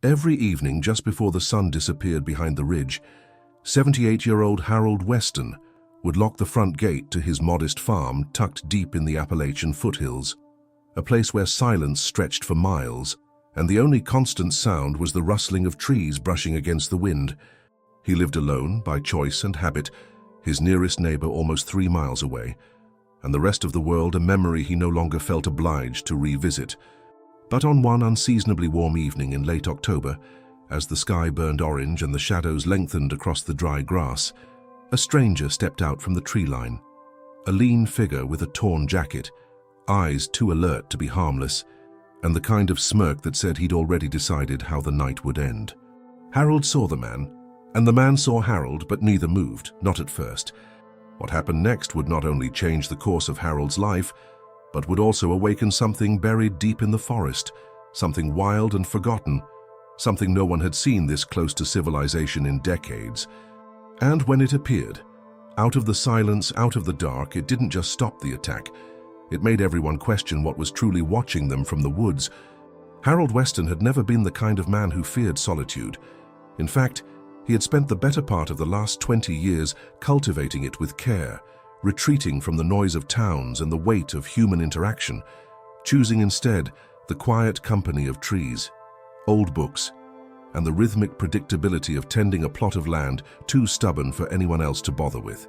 Every evening, just before the sun disappeared behind the ridge, 78-year-old Harold Weston would lock the front gate to his modest farm tucked deep in the Appalachian foothills, a place where silence stretched for miles, and the only constant sound was the rustling of trees brushing against the wind. He lived alone, by choice and habit, his nearest neighbor almost 3 miles away, and the rest of the world a memory he no longer felt obliged to revisit. But on one unseasonably warm evening in late October, as the sky burned orange and the shadows lengthened across the dry grass, a stranger stepped out from the tree line. A lean figure with a torn jacket, eyes too alert to be harmless, and the kind of smirk that said he'd already decided how the night would end. Harold saw the man, and the man saw Harold, but neither moved, not at first. What happened next would not only change the course of Harold's life, but would also awaken something buried deep in the forest, something wild and forgotten, something no one had seen this close to civilization in decades. And when it appeared, out of the silence, out of the dark, it didn't just stop the attack. It made everyone question what was truly watching them from the woods. Harold Weston had never been the kind of man who feared solitude. In fact, he had spent the better part of the last 20 years cultivating it with care, retreating from the noise of towns and the weight of human interaction, choosing instead the quiet company of trees, old books, and the rhythmic predictability of tending a plot of land too stubborn for anyone else to bother with.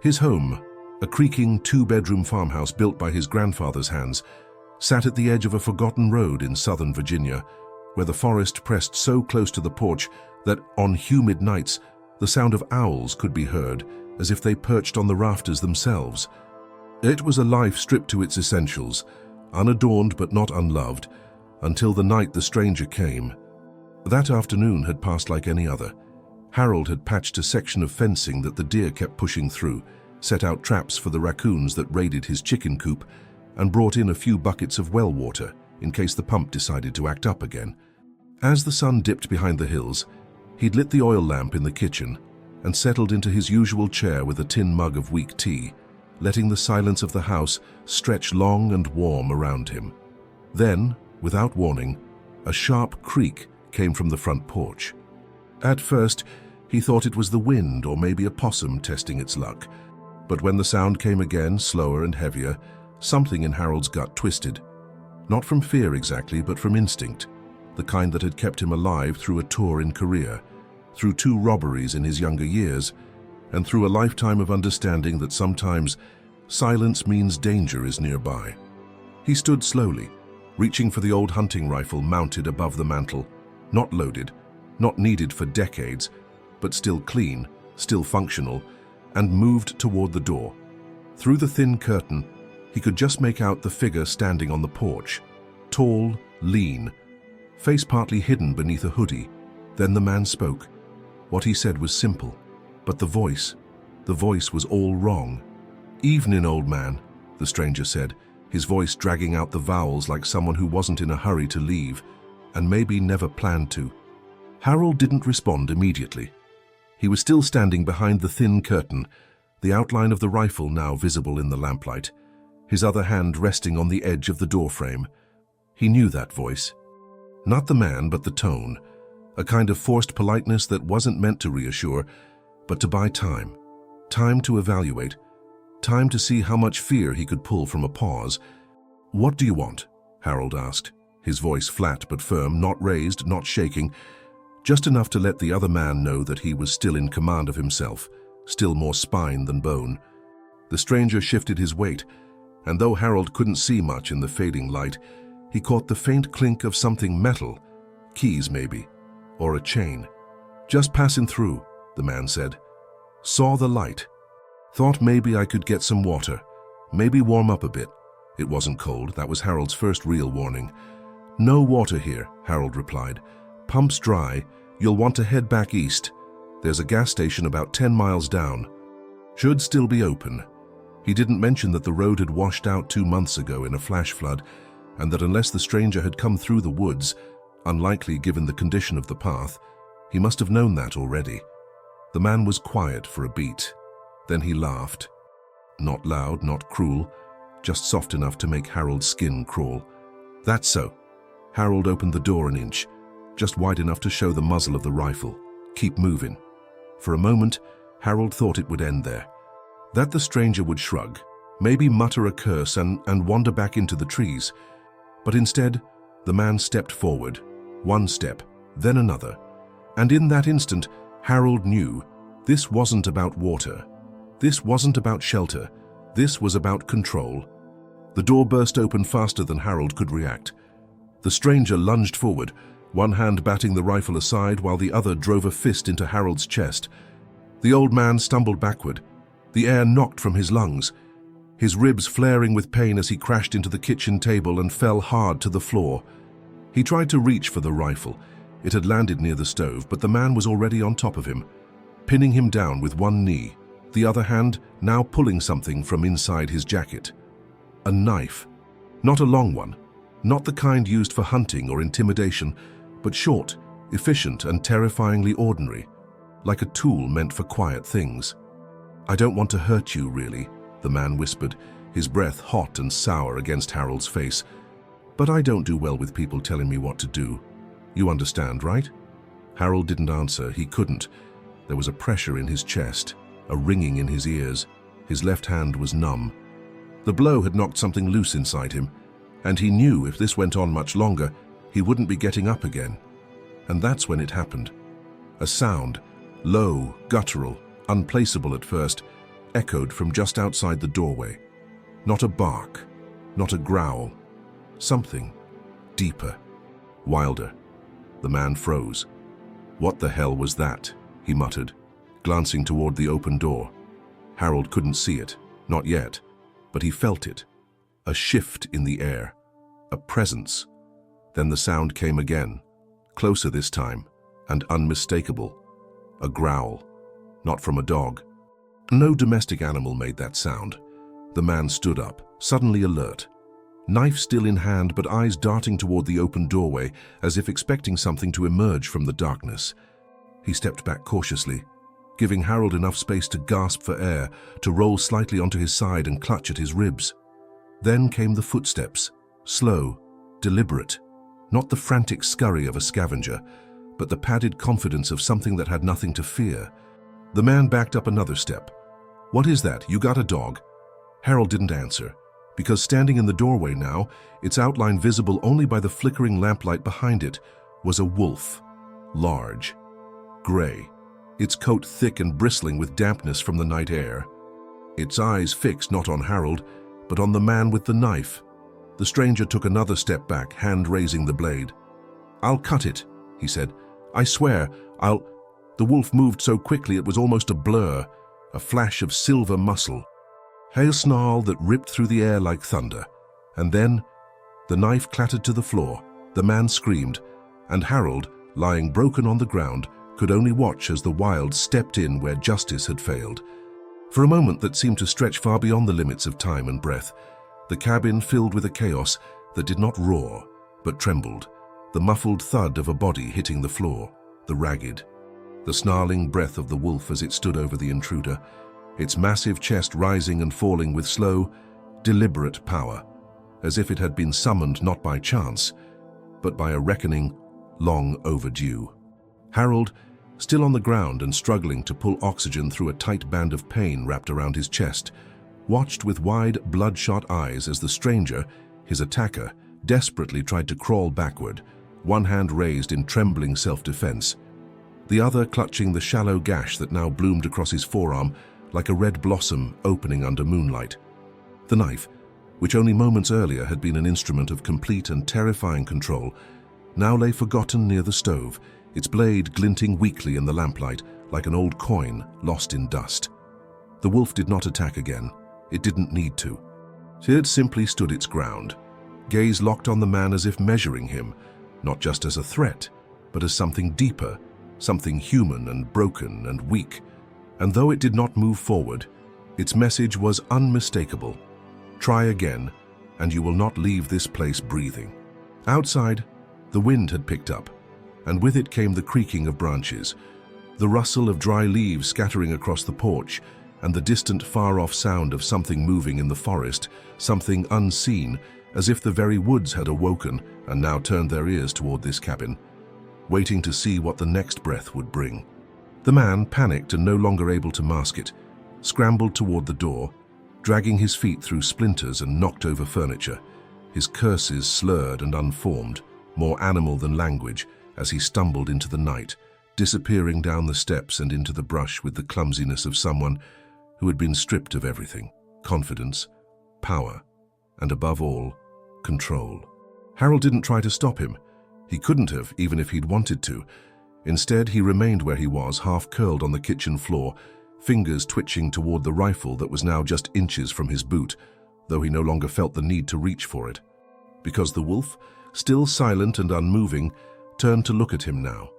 His home, a creaking 2-bedroom farmhouse built by his grandfather's hands, sat at the edge of a forgotten road in southern Virginia, where the forest pressed so close to the porch that on humid nights the sound of owls could be heard, as if they perched on the rafters themselves. It was a life stripped to its essentials, unadorned but not unloved, until the night the stranger came. That afternoon had passed like any other. Harold had patched a section of fencing that the deer kept pushing through, set out traps for the raccoons that raided his chicken coop, and brought in a few buckets of well water in case the pump decided to act up again. As the sun dipped behind the hills, he'd lit the oil lamp in the kitchen and settled into his usual chair with a tin mug of weak tea, letting the silence of the house stretch long and warm around him. Then, without warning, a sharp creak came from the front porch. At first, he thought it was the wind or maybe a possum testing its luck. But when the sound came again, slower and heavier, something in Harold's gut twisted. Not from fear exactly, but from instinct, the kind that had kept him alive through a tour in Korea, through 2 robberies in his younger years, and through a lifetime of understanding that sometimes silence means danger is nearby. He stood slowly, reaching for the old hunting rifle mounted above the mantel, not loaded, not needed for decades, but still clean, still functional, and moved toward the door. Through the thin curtain, he could just make out the figure standing on the porch, tall, lean, face partly hidden beneath a hoodie. Then the man spoke. What he said was simple, but the voice was all wrong. "Evening, old man," the stranger said, his voice dragging out the vowels like someone who wasn't in a hurry to leave, and maybe never planned to. Harold didn't respond immediately. He was still standing behind the thin curtain, the outline of the rifle now visible in the lamplight, his other hand resting on the edge of the doorframe. He knew that voice. Not the man, but the tone, a kind of forced politeness that wasn't meant to reassure, but to buy time. Time to evaluate. Time to see how much fear he could pull from a pause. "What do you want?" Harold asked, his voice flat but firm, not raised, not shaking, just enough to let the other man know that he was still in command of himself, still more spine than bone. The stranger shifted his weight, and though Harold couldn't see much in the fading light, he caught the faint clink of something metal, keys maybe, or a chain. "Just passing through," the man said. "Saw the light. Thought maybe I could get some water, maybe warm up a bit." It wasn't cold, that was Harold's first real warning. "No water here," Harold replied. "Pump's dry. You'll want to head back east. There's a gas station about 10 miles down. Should still be open." He didn't mention that the road had washed out 2 months ago in a flash flood, and that unless the stranger had come through the woods, unlikely given the condition of the path, he must have known that already. The man was quiet for a beat. Then he laughed. Not loud, not cruel, just soft enough to make Harold's skin crawl. "That's so." Harold opened the door an inch. just wide enough to show the muzzle of the rifle. Keep moving. For a moment, Harold thought it would end there. That the stranger would shrug, maybe mutter a curse and wander back into the trees. But instead, the man stepped forward, one step, then another. And in that instant, Harold knew this wasn't about water. This wasn't about shelter. This was about control. The door burst open faster than Harold could react. The stranger lunged forward, one hand batting the rifle aside while the other drove a fist into Harold's chest. The old man stumbled backward, the air knocked from his lungs, his ribs flaring with pain as he crashed into the kitchen table and fell hard to the floor. He tried to reach for the rifle. It had landed near the stove, but the man was already on top of him, pinning him down with one knee, the other hand now pulling something from inside his jacket. A knife. Not a long one, not the kind used for hunting or intimidation, but short, efficient, and terrifyingly ordinary, like a tool meant for quiet things. "I don't want to hurt you, really," the man whispered, his breath hot and sour against Harold's face. "But I don't do well with people telling me what to do. You understand, right?" Harold didn't answer. He couldn't. There was a pressure in his chest, a ringing in his ears. His left hand was numb. The blow had knocked something loose inside him, and he knew if this went on much longer, he wouldn't be getting up again. And that's when it happened. A sound, low, guttural, unplaceable at first, echoed from just outside the doorway. Not a bark, not a growl. Something deeper, wilder. The man froze. "What the hell was that?" he muttered, glancing toward the open door. Harold couldn't see it, not yet, but he felt it. A shift in the air, a presence. Then the sound came again, closer this time, and unmistakable. A growl, not from a dog. No domestic animal made that sound. The man stood up, suddenly alert. Knife still in hand, but eyes darting toward the open doorway, as if expecting something to emerge from the darkness. He stepped back cautiously, giving Harold enough space to gasp for air, to roll slightly onto his side and clutch at his ribs. Then came the footsteps, slow, deliberate, not the frantic scurry of a scavenger, but the padded confidence of something that had nothing to fear. The man backed up another step. "What is that? You got a dog?" Harold didn't answer, because standing in the doorway now, its outline visible only by the flickering lamplight behind it, was a wolf, large, gray, its coat thick and bristling with dampness from the night air. Its eyes fixed not on Harold, but on the man with the knife. The stranger took another step back, hand raising the blade. "I'll cut it," he said. "I swear, I'll—" The wolf moved so quickly it was almost a blur, a flash of silver muscle. A snarl that ripped through the air like thunder. And then, the knife clattered to the floor, the man screamed, and Harold, lying broken on the ground, could only watch as the wild stepped in where justice had failed. For a moment that seemed to stretch far beyond the limits of time and breath, the cabin filled with a chaos that did not roar, but trembled, the muffled thud of a body hitting the floor, the ragged, the snarling breath of the wolf as it stood over the intruder, its massive chest rising and falling with slow, deliberate power, as if it had been summoned not by chance, but by a reckoning long overdue. Harold, still on the ground and struggling to pull oxygen through a tight band of pain wrapped around his chest, watched with wide, bloodshot eyes as the stranger, his attacker, desperately tried to crawl backward, one hand raised in trembling self-defense, the other clutching the shallow gash that now bloomed across his forearm like a red blossom opening under moonlight. The knife, which only moments earlier had been an instrument of complete and terrifying control, now lay forgotten near the stove, its blade glinting weakly in the lamplight like an old coin lost in dust. The wolf did not attack again. It didn't need to. It simply stood its ground, gaze locked on the man as if measuring him, not just as a threat, but as something deeper, something human and broken and weak. And though it did not move forward, its message was unmistakable. Try again, and you will not leave this place breathing. Outside, the wind had picked up, and with it came the creaking of branches, the rustle of dry leaves scattering across the porch, and the distant far-off sound of something moving in the forest, something unseen, as if the very woods had awoken and now turned their ears toward this cabin. waiting to see what the next breath would bring. The man, panicked and no longer able to mask it, scrambled toward the door, dragging his feet through splinters and knocked over furniture, his curses slurred and unformed, more animal than language, as he stumbled into the night, disappearing down the steps and into the brush with the clumsiness of someone who had been stripped of everything: confidence, power, and above all, control. Harold didn't try to stop him. He couldn't have, even if he'd wanted to. Instead, he remained where he was, half curled on the kitchen floor, fingers twitching toward the rifle that was now just inches from his boot, though he no longer felt the need to reach for it. Because the wolf, still silent and unmoving, turned to look at him now,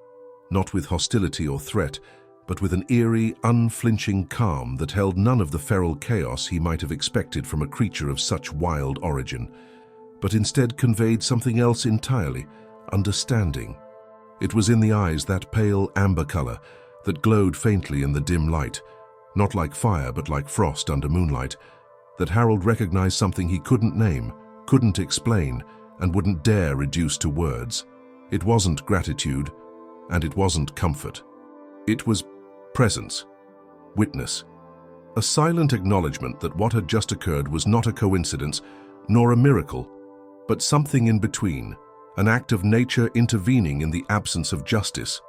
not with hostility or threat, but with an eerie, unflinching calm that held none of the feral chaos he might have expected from a creature of such wild origin, but instead conveyed something else entirely: understanding. It was in the eyes, that pale amber color that glowed faintly in the dim light, not like fire but like frost under moonlight, that Harold recognized something he couldn't name, couldn't explain, and wouldn't dare reduce to words. It wasn't gratitude, and it wasn't comfort. It was presence, witness, a silent acknowledgement that what had just occurred was not a coincidence, nor a miracle, but something in between, an act of nature intervening in the absence of justice.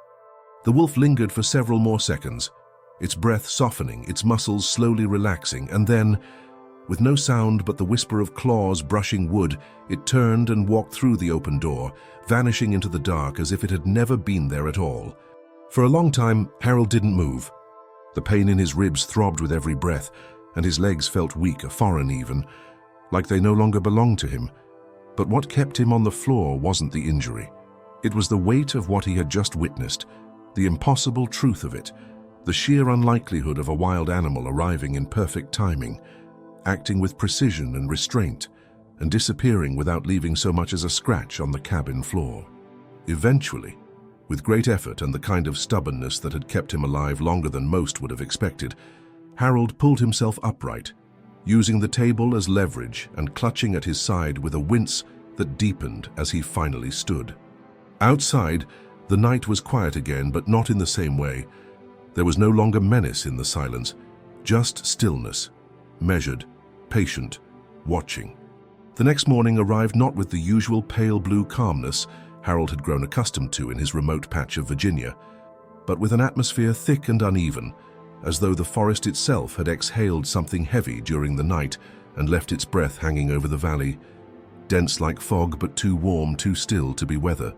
The wolf lingered for several more seconds, its breath softening, its muscles slowly relaxing, and then, with no sound but the whisper of claws brushing wood, it turned and walked through the open door, vanishing into the dark as if it had never been there at all. For a long time, Harold didn't move. The pain in his ribs throbbed with every breath, and his legs felt weak, foreign even, like they no longer belonged to him. But what kept him on the floor wasn't the injury. It was the weight of what he had just witnessed, the impossible truth of it, the sheer unlikelihood of a wild animal arriving in perfect timing, acting with precision and restraint, and disappearing without leaving so much as a scratch on the cabin floor. Eventually, with great effort and the kind of stubbornness that had kept him alive longer than most would have expected, Harold pulled himself upright, using the table as leverage and clutching at his side with a wince that deepened as he finally stood. Outside, the night was quiet again, but not in the same way. There was no longer menace in the silence, just stillness, measured, patient, watching. The next morning arrived not with the usual pale blue calmness Harold had grown accustomed to in his remote patch of Virginia, but with an atmosphere thick and uneven, as though the forest itself had exhaled something heavy during the night and left its breath hanging over the valley, dense like fog but too warm, too still to be weather.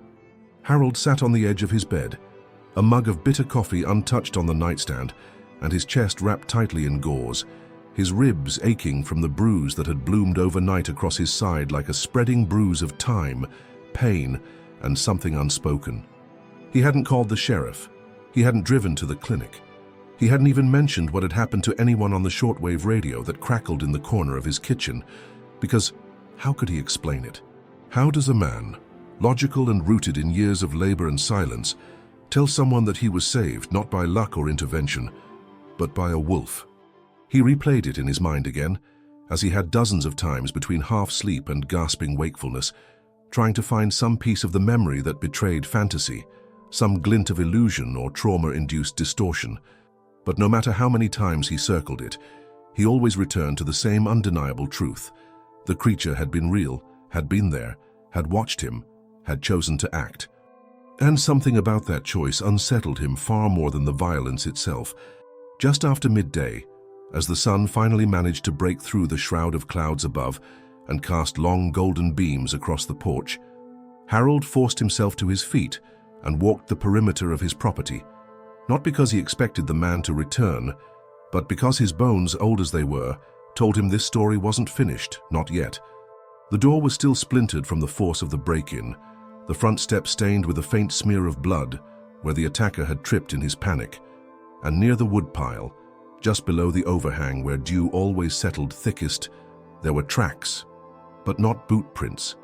Harold sat on the edge of his bed, a mug of bitter coffee untouched on the nightstand, and his chest wrapped tightly in gauze, his ribs aching from the bruise that had bloomed overnight across his side like a spreading bruise of time, pain, and something unspoken. He hadn't called the sheriff. He hadn't driven to the clinic. He hadn't even mentioned what had happened to anyone on the shortwave radio that crackled in the corner of his kitchen, because how could he explain it? How does a man, logical and rooted in years of labor and silence, tell someone that he was saved not by luck or intervention, but by a wolf? He replayed it in his mind again, as he had dozens of times between half-sleep and gasping wakefulness, trying to find some piece of the memory that betrayed fantasy, some glint of illusion or trauma-induced distortion. But no matter how many times he circled it, he always returned to the same undeniable truth. The creature had been real, had been there, had watched him, had chosen to act. And something about that choice unsettled him far more than the violence itself. Just after midday, as the sun finally managed to break through the shroud of clouds above and cast long golden beams across the porch, Harold forced himself to his feet and walked the perimeter of his property, not because he expected the man to return, but because his bones, old as they were, told him this story wasn't finished, not yet. The door was still splintered from the force of the break-in, the front step stained with a faint smear of blood where the attacker had tripped in his panic, and near the woodpile, just below the overhang where dew always settled thickest, there were tracks, but not boot prints,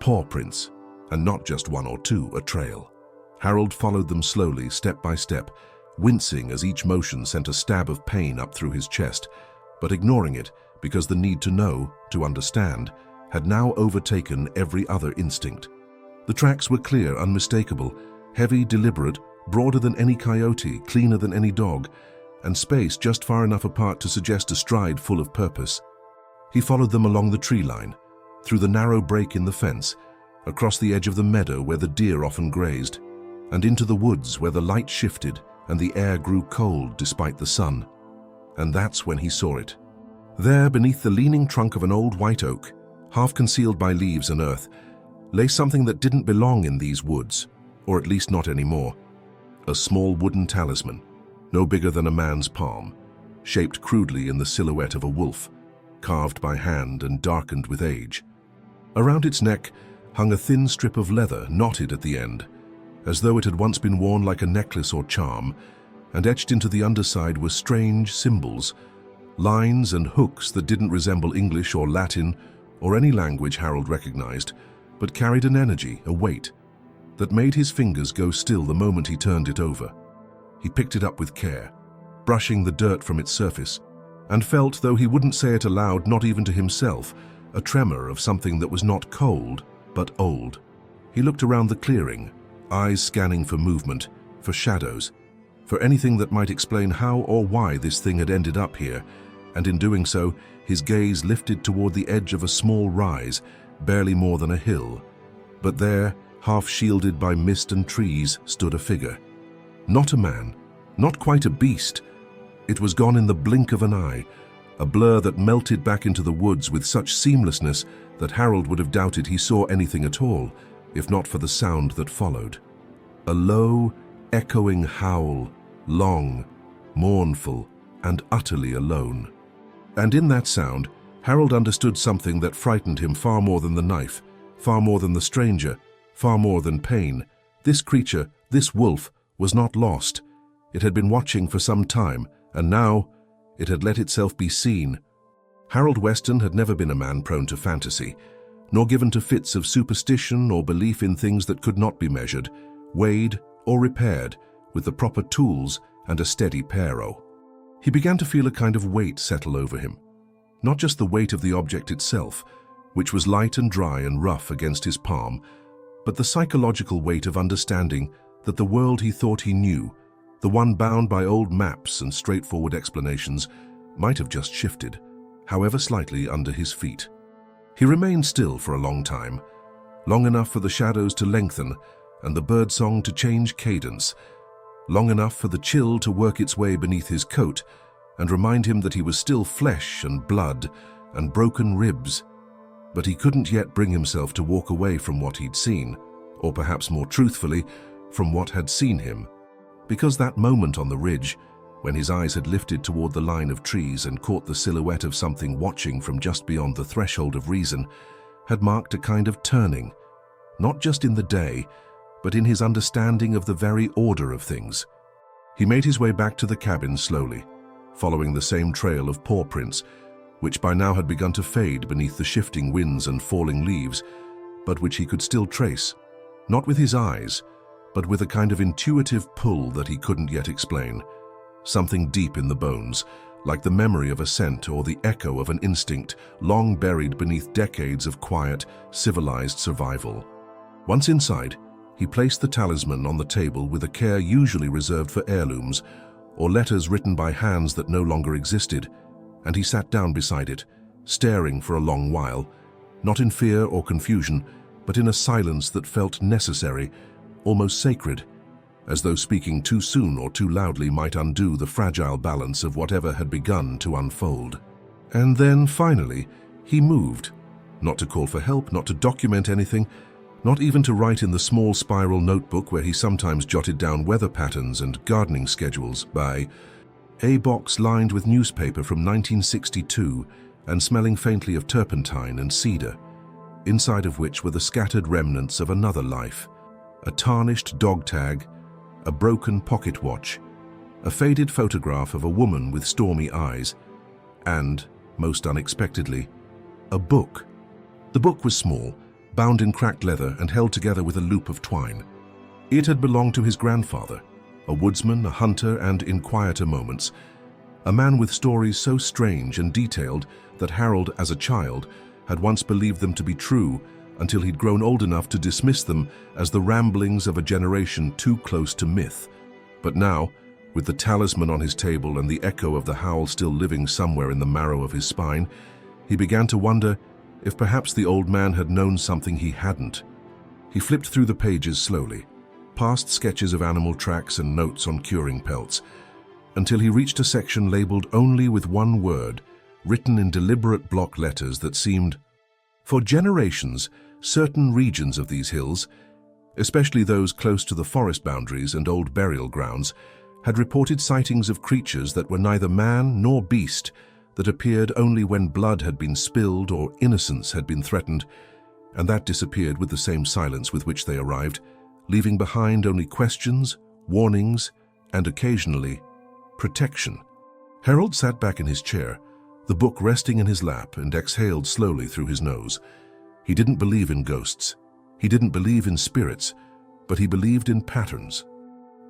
paw prints, and not just one or two, a trail. Harold followed them slowly, step by step, wincing as each motion sent a stab of pain up through his chest, but ignoring it because the need to know, to understand, had now overtaken every other instinct. The tracks were clear, unmistakable, Heavy, deliberate, broader than any coyote, cleaner than any dog, and spaced just far enough apart to suggest a stride full of purpose. He followed them along the tree line, through the narrow break in the fence, across the edge of the meadow where the deer often grazed, and into the woods where the light shifted and the air grew cold despite the sun. And that's when he saw it. There, beneath the leaning trunk of an old white oak, half concealed by leaves and earth, lay something that didn't belong in these woods, or at least not anymore. A small wooden talisman, no bigger than a man's palm, shaped crudely in the silhouette of a wolf, carved by hand and darkened with age. Around its neck hung a thin strip of leather, knotted at the end, as though it had once been worn like a necklace or charm, and etched into the underside were strange symbols, lines and hooks that didn't resemble English or Latin or any language Harold recognized, but carried an energy, a weight, that made his fingers go still the moment he turned it over. He picked it up with care, brushing the dirt from its surface, and felt, though he wouldn't say it aloud, not even to himself, a tremor of something that was not cold, but old. He looked around the clearing, eyes scanning for movement, for shadows, for anything that might explain how or why this thing had ended up here, and in doing so, his gaze lifted toward the edge of a small rise, barely more than a hill. But there, half shielded by mist and trees, stood a figure. Not a man, not quite a beast. It was gone in the blink of an eye, a blur that melted back into the woods with such seamlessness that Harold would have doubted he saw anything at all, if not for the sound that followed. A low, echoing howl, long, mournful, and utterly alone. And in that sound, Harold understood something that frightened him far more than the knife, far more than the stranger, far more than pain. This creature, this wolf, was not lost. It had been watching for some time, and now it had let itself be seen. Harold Weston had never been a man prone to fantasy, nor given to fits of superstition or belief in things that could not be measured, weighed, or repaired with the proper tools and a steady paro. He began to feel a kind of weight settle over him. Not just the weight of the object itself, which was light and dry and rough against his palm, but the psychological weight of understanding that the world he thought he knew, the one bound by old maps and straightforward explanations, might have just shifted, however slightly, under his feet. He remained still for a long time, long enough for the shadows to lengthen and the birdsong to change cadence, long enough for the chill to work its way beneath his coat and remind him that he was still flesh and blood and broken ribs. But he couldn't yet bring himself to walk away from what he'd seen, or perhaps more truthfully, from what had seen him. Because that moment on the ridge, when his eyes had lifted toward the line of trees and caught the silhouette of something watching from just beyond the threshold of reason, had marked a kind of turning, not just in the day, but in his understanding of the very order of things. He made his way back to the cabin slowly, following the same trail of paw prints, which by now had begun to fade beneath the shifting winds and falling leaves, but which he could still trace, not with his eyes, but with a kind of intuitive pull that he couldn't yet explain, something deep in the bones, like the memory of a scent or the echo of an instinct long buried beneath decades of quiet, civilized survival. Once inside, he placed the talisman on the table with a care usually reserved for heirlooms or letters written by hands that no longer existed, and he sat down beside it, staring for a long while, not in fear or confusion, but in a silence that felt necessary, almost sacred, as though speaking too soon or too loudly might undo the fragile balance of whatever had begun to unfold. And then, finally, he moved, not to call for help, not to document anything, not even to write in the small spiral notebook where he sometimes jotted down weather patterns and gardening schedules by a box lined with newspaper from 1962 and smelling faintly of turpentine and cedar, inside of which were the scattered remnants of another life, a tarnished dog tag, a broken pocket watch, a faded photograph of a woman with stormy eyes, and, most unexpectedly, a book. The book was small, bound in cracked leather and held together with a loop of twine. It had belonged to his grandfather, a woodsman, a hunter, and, in quieter moments, a man with stories so strange and detailed that Harold, as a child, had once believed them to be true until he'd grown old enough to dismiss them as the ramblings of a generation too close to myth. But now, with the talisman on his table and the echo of the howl still living somewhere in the marrow of his spine, he began to wonder if perhaps the old man had known something he hadn't. He flipped through the pages slowly, past sketches of animal tracks and notes on curing pelts, until he reached a section labeled only with one word, written in deliberate block letters that seemed. For generations, certain regions of these hills, especially those close to the forest boundaries and old burial grounds, had reported sightings of creatures that were neither man nor beast, that appeared only when blood had been spilled or innocence had been threatened, and that disappeared with the same silence with which they arrived, leaving behind only questions, warnings, and occasionally, protection. Harold sat back in his chair, the book resting in his lap, and exhaled slowly through his nose. He didn't believe in ghosts. He didn't believe in spirits, but he believed in patterns.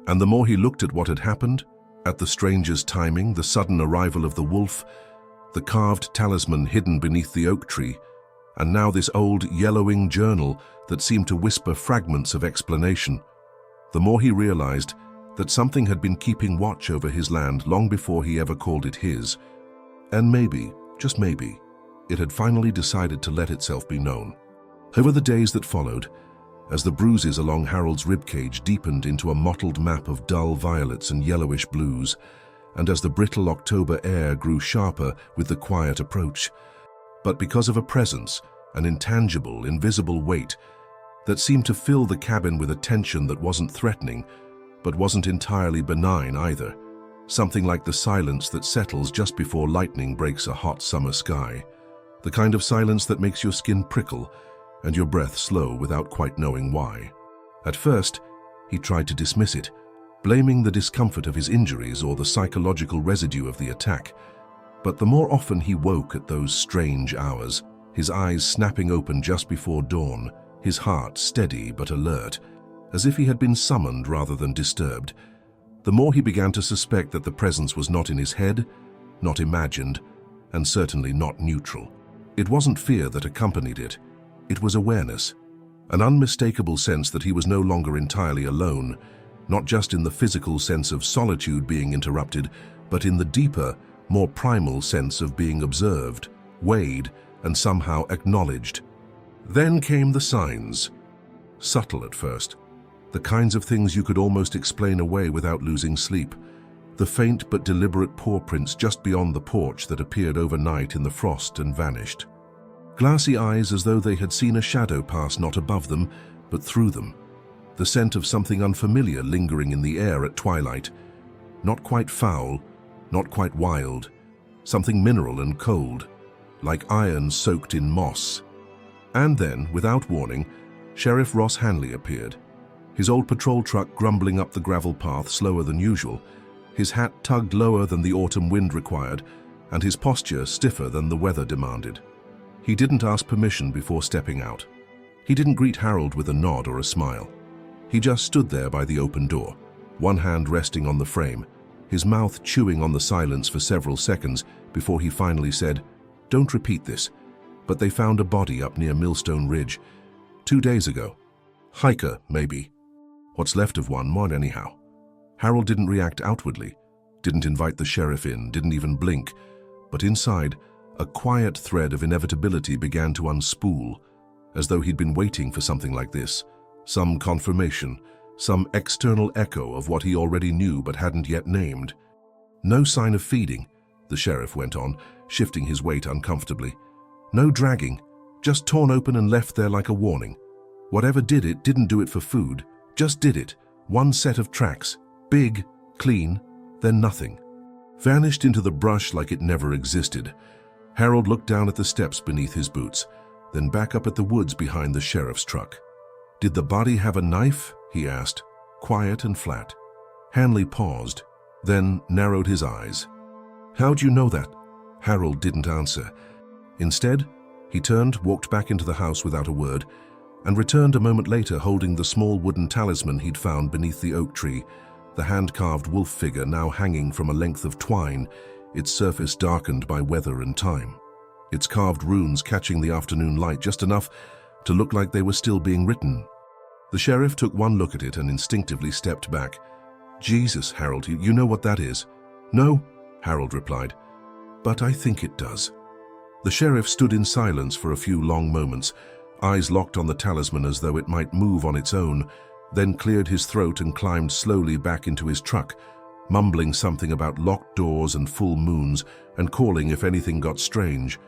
And the more he looked at what had happened, at the stranger's timing, the sudden arrival of the wolf, the carved talisman hidden beneath the oak tree, and now this old yellowing journal that seemed to whisper fragments of explanation, the more he realized that something had been keeping watch over his land long before he ever called it his. And maybe, just maybe, it had finally decided to let itself be known. Over the days that followed, as the bruises along Harold's ribcage deepened into a mottled map of dull violets and yellowish blues, and as the brittle October air grew sharper with the quiet approach, but because of a presence, an intangible, invisible weight that seemed to fill the cabin with a tension that wasn't threatening, but wasn't entirely benign either, something like the silence that settles just before lightning breaks a hot summer sky, the kind of silence that makes your skin prickle and your breath slow without quite knowing why. At first, he tried to dismiss it, blaming the discomfort of his injuries or the psychological residue of the attack. But the more often he woke at those strange hours, his eyes snapping open just before dawn, his heart steady but alert, as if he had been summoned rather than disturbed, the more he began to suspect that the presence was not in his head, not imagined, and certainly not neutral. It wasn't fear that accompanied it. It was awareness, an unmistakable sense that he was no longer entirely alone, not just in the physical sense of solitude being interrupted, but in the deeper, more primal sense of being observed, weighed, and somehow acknowledged. Then came the signs. Subtle at first, the kinds of things you could almost explain away without losing sleep. The faint but deliberate paw prints just beyond the porch that appeared overnight in the frost and vanished. Glassy eyes as though they had seen a shadow pass not above them, but through them. The scent of something unfamiliar lingering in the air at twilight. Not quite foul, not quite wild. Something mineral and cold, like iron soaked in moss. And then, without warning, Sheriff Ross Hanley appeared. His old patrol truck grumbling up the gravel path slower than usual, his hat tugged lower than the autumn wind required, and his posture stiffer than the weather demanded. He didn't ask permission before stepping out. He didn't greet Harold with a nod or a smile. He just stood there by the open door, one hand resting on the frame, his mouth chewing on the silence for several seconds before he finally said, "Don't repeat this, but they found a body up near Millstone Ridge 2 days ago. Hiker, maybe. What's left of one, mod anyhow." Harold didn't react outwardly, didn't invite the sheriff in, didn't even blink, but inside, a quiet thread of inevitability began to unspool, as though he'd been waiting for something like this, some confirmation, some external echo of what he already knew but hadn't yet named. "No sign of feeding," the sheriff went on, shifting his weight uncomfortably. "No dragging, just torn open and left there like a warning. Whatever did it didn't do it for food, just did it. One set of tracks, big, clean, then nothing. Vanished into the brush like it never existed." Harold looked down at the steps beneath his boots, then back up at the woods behind the sheriff's truck. "Did the body have a knife?" he asked, quiet and flat. Hanley paused, then narrowed his eyes. "How'd you know that?" Harold didn't answer. Instead, he turned, walked back into the house without a word, and returned a moment later holding the small wooden talisman he'd found beneath the oak tree, the hand-carved wolf figure now hanging from a length of twine, its surface darkened by weather and time, its carved runes catching the afternoon light just enough to look like they were still being written. The sheriff took one look at it and instinctively stepped back. "Jesus, Harold, you know what that is?" "No," Harold replied, "but I think it does." The sheriff stood in silence for a few long moments, eyes locked on the talisman as though it might move on its own, then cleared his throat and climbed slowly back into his truck, mumbling something about locked doors and full moons and calling if anything got strange.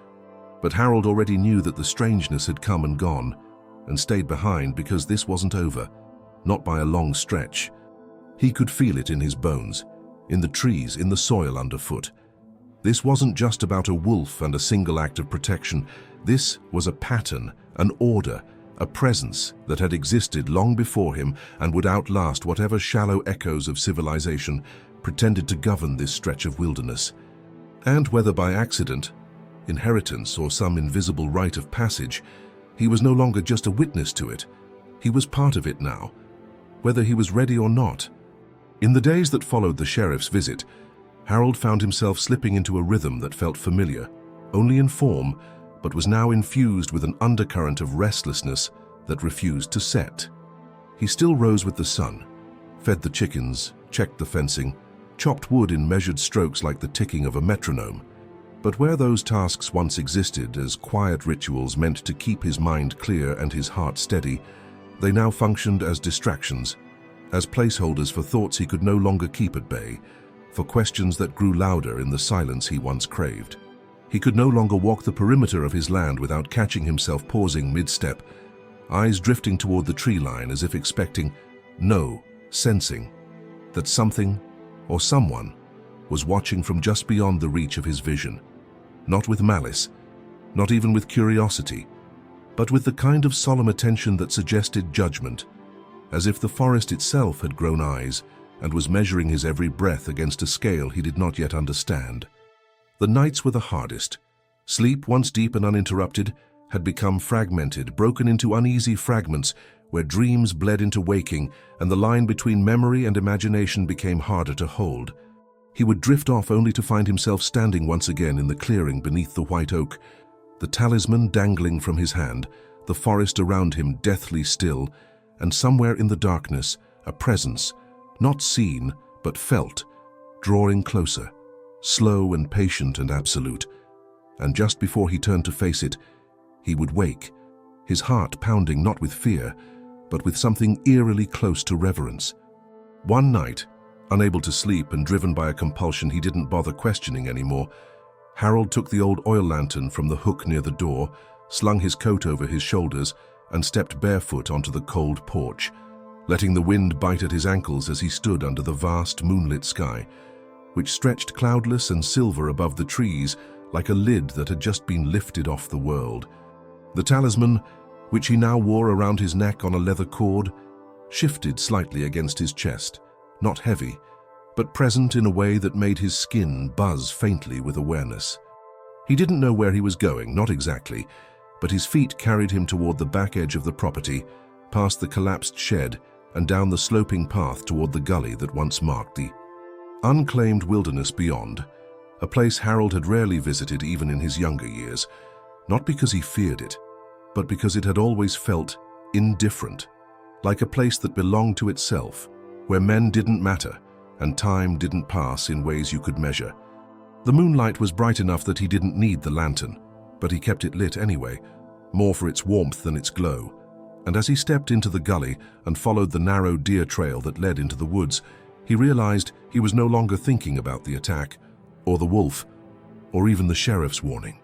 But Harold already knew that the strangeness had come and gone, and stayed behind because this wasn't over, not by a long stretch. He could feel it in his bones, in the trees, in the soil underfoot. This wasn't just about a wolf and a single act of protection. This was a pattern, an order, a presence that had existed long before him and would outlast whatever shallow echoes of civilization pretended to govern this stretch of wilderness. And whether by accident, inheritance, or some invisible rite of passage, he was no longer just a witness to it. He was part of it now, whether he was ready or not. In the days that followed the sheriff's visit, Harold found himself slipping into a rhythm that felt familiar, only in form, but was now infused with an undercurrent of restlessness that refused to set. He still rose with the sun, fed the chickens, checked the fencing, chopped wood in measured strokes like the ticking of a metronome. But where those tasks once existed as quiet rituals meant to keep his mind clear and his heart steady, they now functioned as distractions, as placeholders for thoughts he could no longer keep at bay, for questions that grew louder in the silence he once craved. He could no longer walk the perimeter of his land without catching himself pausing mid-step, eyes drifting toward the tree line as if expecting, no, sensing, that something or someone was watching from just beyond the reach of his vision. Not with malice, not even with curiosity, but with the kind of solemn attention that suggested judgment, as if the forest itself had grown eyes and was measuring his every breath against a scale he did not yet understand. The nights were the hardest. Sleep, once deep and uninterrupted, had become fragmented, broken into uneasy fragments where dreams bled into waking and the line between memory and imagination became harder to hold. He would drift off only to find himself standing once again in the clearing beneath the white oak, the talisman dangling from his hand, the forest around him deathly still, and somewhere in the darkness, a presence, not seen but felt, drawing closer, slow and patient and absolute. And just before he turned to face it, he would wake, his heart pounding not with fear, but with something eerily close to reverence. One night, unable to sleep and driven by a compulsion he didn't bother questioning anymore, Harold took the old oil lantern from the hook near the door, slung his coat over his shoulders, and stepped barefoot onto the cold porch, letting the wind bite at his ankles as he stood under the vast moonlit sky, which stretched cloudless and silver above the trees like a lid that had just been lifted off the world. The talisman, which he now wore around his neck on a leather cord, shifted slightly against his chest, not heavy, but present in a way that made his skin buzz faintly with awareness. He didn't know where he was going, not exactly, but his feet carried him toward the back edge of the property, past the collapsed shed, and down the sloping path toward the gully that once marked the unclaimed wilderness beyond, a place Harold had rarely visited even in his younger years, not because he feared it, but because it had always felt indifferent, like a place that belonged to itself, where men didn't matter and time didn't pass in ways you could measure. The moonlight was bright enough that he didn't need the lantern, but he kept it lit anyway, more for its warmth than its glow. And as he stepped into the gully and followed the narrow deer trail that led into the woods, he realized he was no longer thinking about the attack, or the wolf, or even the sheriff's warning.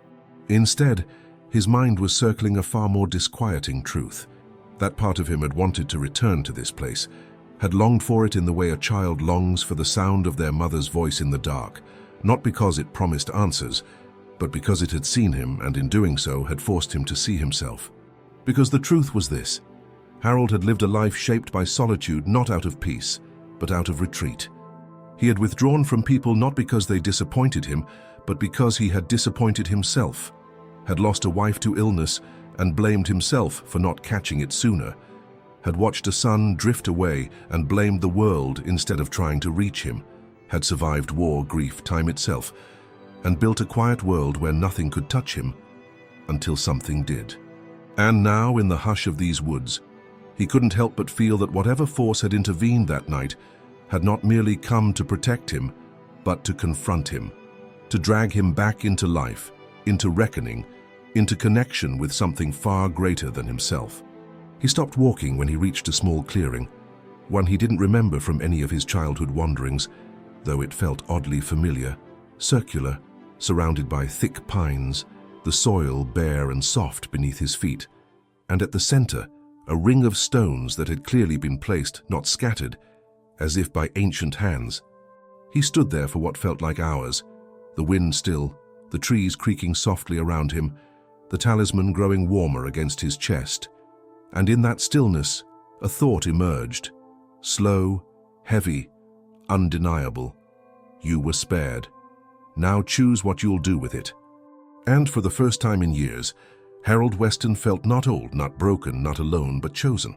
Instead, his mind was circling a far more disquieting truth. That part of him had wanted to return to this place, had longed for it in the way a child longs for the sound of their mother's voice in the dark, not because it promised answers, but because it had seen him and in doing so had forced him to see himself. Because the truth was this: Harold had lived a life shaped by solitude not out of peace, but out of retreat. He had withdrawn from people not because they disappointed him, but because he had disappointed himself, had lost a wife to illness and blamed himself for not catching it sooner, had watched a son drift away and blamed the world instead of trying to reach him, had survived war, grief, time itself, and built a quiet world where nothing could touch him, until something did. And now, in the hush of these woods, he couldn't help but feel that whatever force had intervened that night had not merely come to protect him, but to confront him, to drag him back into life, into reckoning, into connection with something far greater than himself. He stopped walking when he reached a small clearing, one he didn't remember from any of his childhood wanderings, though it felt oddly familiar, circular, surrounded by thick pines, the soil bare and soft beneath his feet, and at the center, a ring of stones that had clearly been placed, not scattered, as if by ancient hands. He stood there for what felt like hours, the wind still, the trees creaking softly around him, the talisman growing warmer against his chest. And in that stillness, a thought emerged, slow, heavy, undeniable. You were spared. Now choose what you'll do with it. And for the first time in years, Harold Weston felt not old, not broken, not alone, but chosen.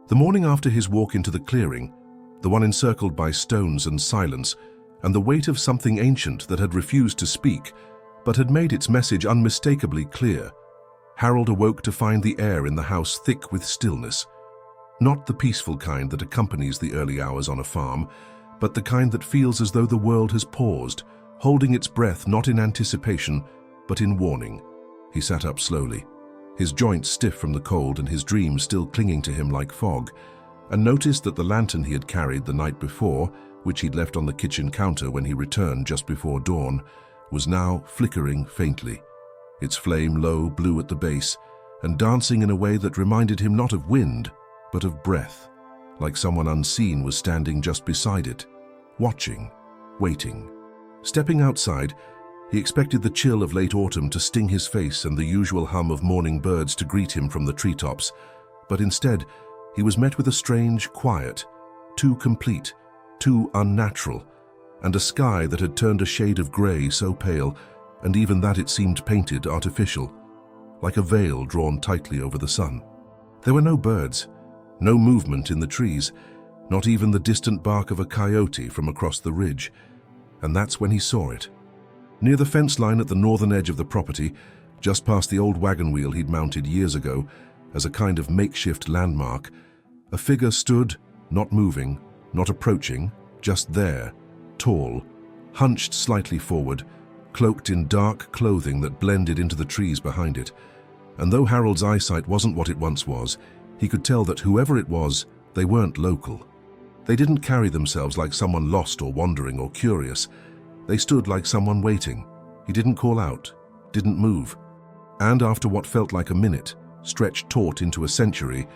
The morning after his walk into the clearing, the one encircled by stones and silence, and the weight of something ancient that had refused to speak, but had made its message unmistakably clear, Harold awoke to find the air in the house thick with stillness. Not the peaceful kind that accompanies the early hours on a farm, but the kind that feels as though the world has paused, holding its breath not in anticipation, but in warning. He sat up slowly, his joints stiff from the cold and his dreams still clinging to him like fog, and noticed that the lantern he had carried the night before, which he'd left on the kitchen counter when he returned just before dawn, was now flickering faintly, its flame low blue at the base, and dancing in a way that reminded him not of wind, but of breath, like someone unseen was standing just beside it, watching, waiting. Stepping outside, he expected the chill of late autumn to sting his face and the usual hum of morning birds to greet him from the treetops, but instead, he was met with a strange quiet, too complete, too unnatural, and a sky that had turned a shade of grey so pale, and even that it seemed painted artificial, like a veil drawn tightly over the sun. There were no birds, no movement in the trees, not even the distant bark of a coyote from across the ridge, and that's when he saw it. Near the fence line at the northern edge of the property, just past the old wagon wheel he'd mounted years ago as a kind of makeshift landmark, a figure stood, not moving, not approaching, just there, tall, hunched slightly forward, cloaked in dark clothing that blended into the trees behind it. And though Harold's eyesight wasn't what it once was, he could tell that whoever it was, they weren't local. They didn't carry themselves like someone lost or wandering or curious. They stood like someone waiting. He didn't call out, didn't move. And after what felt like a minute, stretched taut into a century,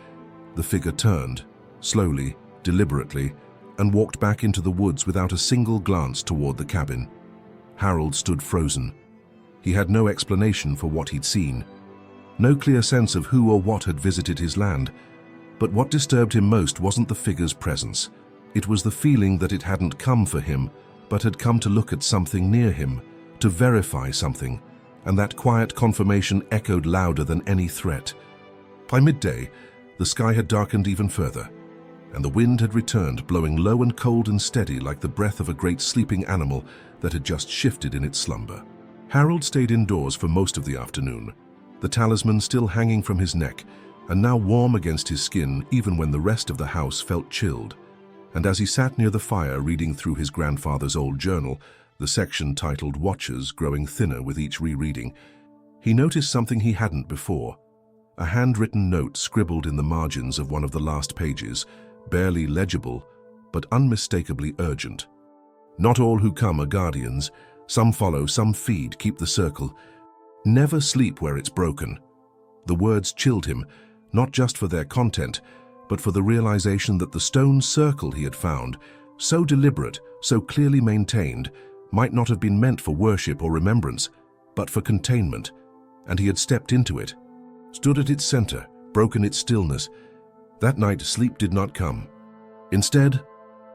the figure turned, slowly, deliberately, and walked back into the woods without a single glance toward the cabin. Harold stood frozen. He had no explanation for what he'd seen, no clear sense of who or what had visited his land. But what disturbed him most wasn't the figure's presence. It was the feeling that it hadn't come for him, but had come to look at something near him, to verify something, and that quiet confirmation echoed louder than any threat. By midday, the sky had darkened even further, and the wind had returned, blowing low and cold and steady like the breath of a great sleeping animal that had just shifted in its slumber. Harold stayed indoors for most of the afternoon, the talisman still hanging from his neck, and now warm against his skin even when the rest of the house felt chilled. And as he sat near the fire reading through his grandfather's old journal, the section titled Watches growing thinner with each rereading, he noticed something he hadn't before. A handwritten note scribbled in the margins of one of the last pages, barely legible, but unmistakably urgent. Not all who come are guardians. Some follow, some feed, keep the circle. Never sleep where it's broken. The words chilled him, not just for their content, but for the realization that the stone circle he had found, so deliberate, so clearly maintained, might not have been meant for worship or remembrance, but for containment, and he had stepped into it, stood at its center, broken its stillness. That night, sleep did not come. Instead,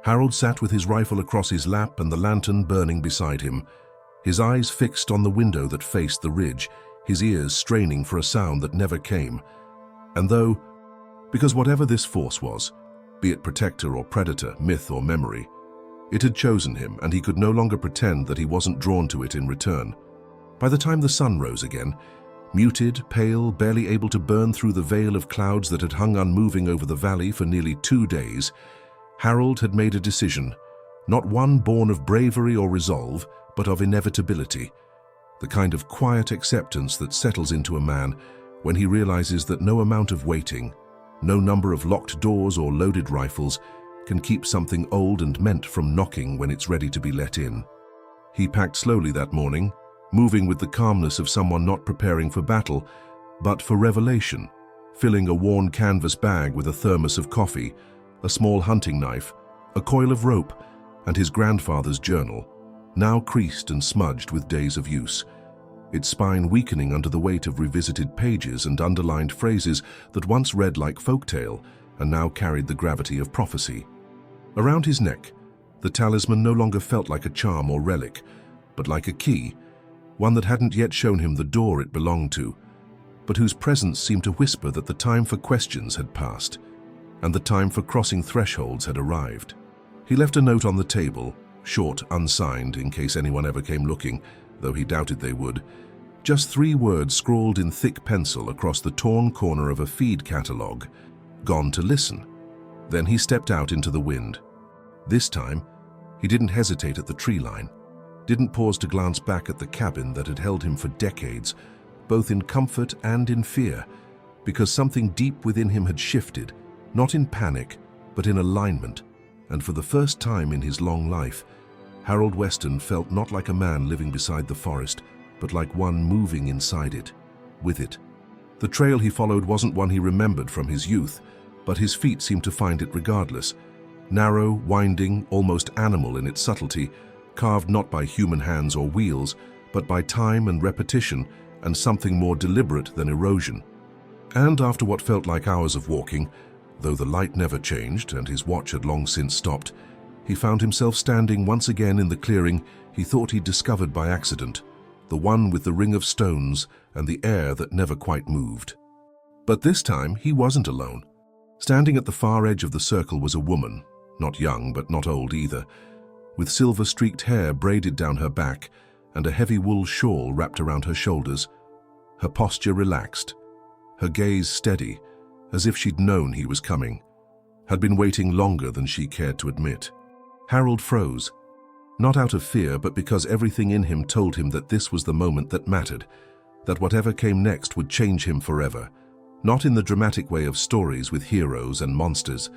Harold sat with his rifle across his lap and the lantern burning beside him, his eyes fixed on the window that faced the ridge, his ears straining for a sound that never came. And though, because whatever this force was, be it protector or predator, myth or memory, it had chosen him, and he could no longer pretend that he wasn't drawn to it in return. By the time the sun rose again, Muted, pale, barely able to burn through the veil of clouds that had hung unmoving over the valley for nearly 2 days, Harold had made a decision, not one born of bravery or resolve, but of inevitability, the kind of quiet acceptance that settles into a man when he realizes that no amount of waiting, no number of locked doors or loaded rifles can keep something old and meant from knocking when it's ready to be let in. He packed slowly that morning, moving with the calmness of someone not preparing for battle, but for revelation, filling a worn canvas bag with a thermos of coffee, a small hunting knife, a coil of rope, and his grandfather's journal, now creased and smudged with days of use, its spine weakening under the weight of revisited pages and underlined phrases that once read like folktale and now carried the gravity of prophecy. Around his neck, the talisman no longer felt like a charm or relic, but like a key, one that hadn't yet shown him the door it belonged to, but whose presence seemed to whisper that the time for questions had passed, and the time for crossing thresholds had arrived. He left a note on the table, short, unsigned, in case anyone ever came looking, though he doubted they would. Just 3 words scrawled in thick pencil across the torn corner of a feed catalogue. Gone to listen. Then he stepped out into the wind. This time, he didn't hesitate at the tree line, didn't pause to glance back at the cabin that had held him for decades, both in comfort and in fear, because something deep within him had shifted, not in panic, but in alignment, and for the first time in his long life, Harold Weston felt not like a man living beside the forest, but like one moving inside it, with it. The trail he followed wasn't one he remembered from his youth, but his feet seemed to find it regardless. Narrow, winding, almost animal in its subtlety, carved not by human hands or wheels, but by time and repetition and something more deliberate than erosion. And after what felt like hours of walking, though the light never changed and his watch had long since stopped, he found himself standing once again in the clearing he thought he'd discovered by accident, the one with the ring of stones and the air that never quite moved. But this time he wasn't alone. Standing at the far edge of the circle was a woman, not young but not old either, with silver-streaked hair braided down her back and a heavy wool shawl wrapped around her shoulders, her posture relaxed, her gaze steady, as if she'd known he was coming, had been waiting longer than she cared to admit. Harold froze, not out of fear, but because everything in him told him that this was the moment that mattered, that whatever came next would change him forever, not in the dramatic way of stories with heroes and monsters,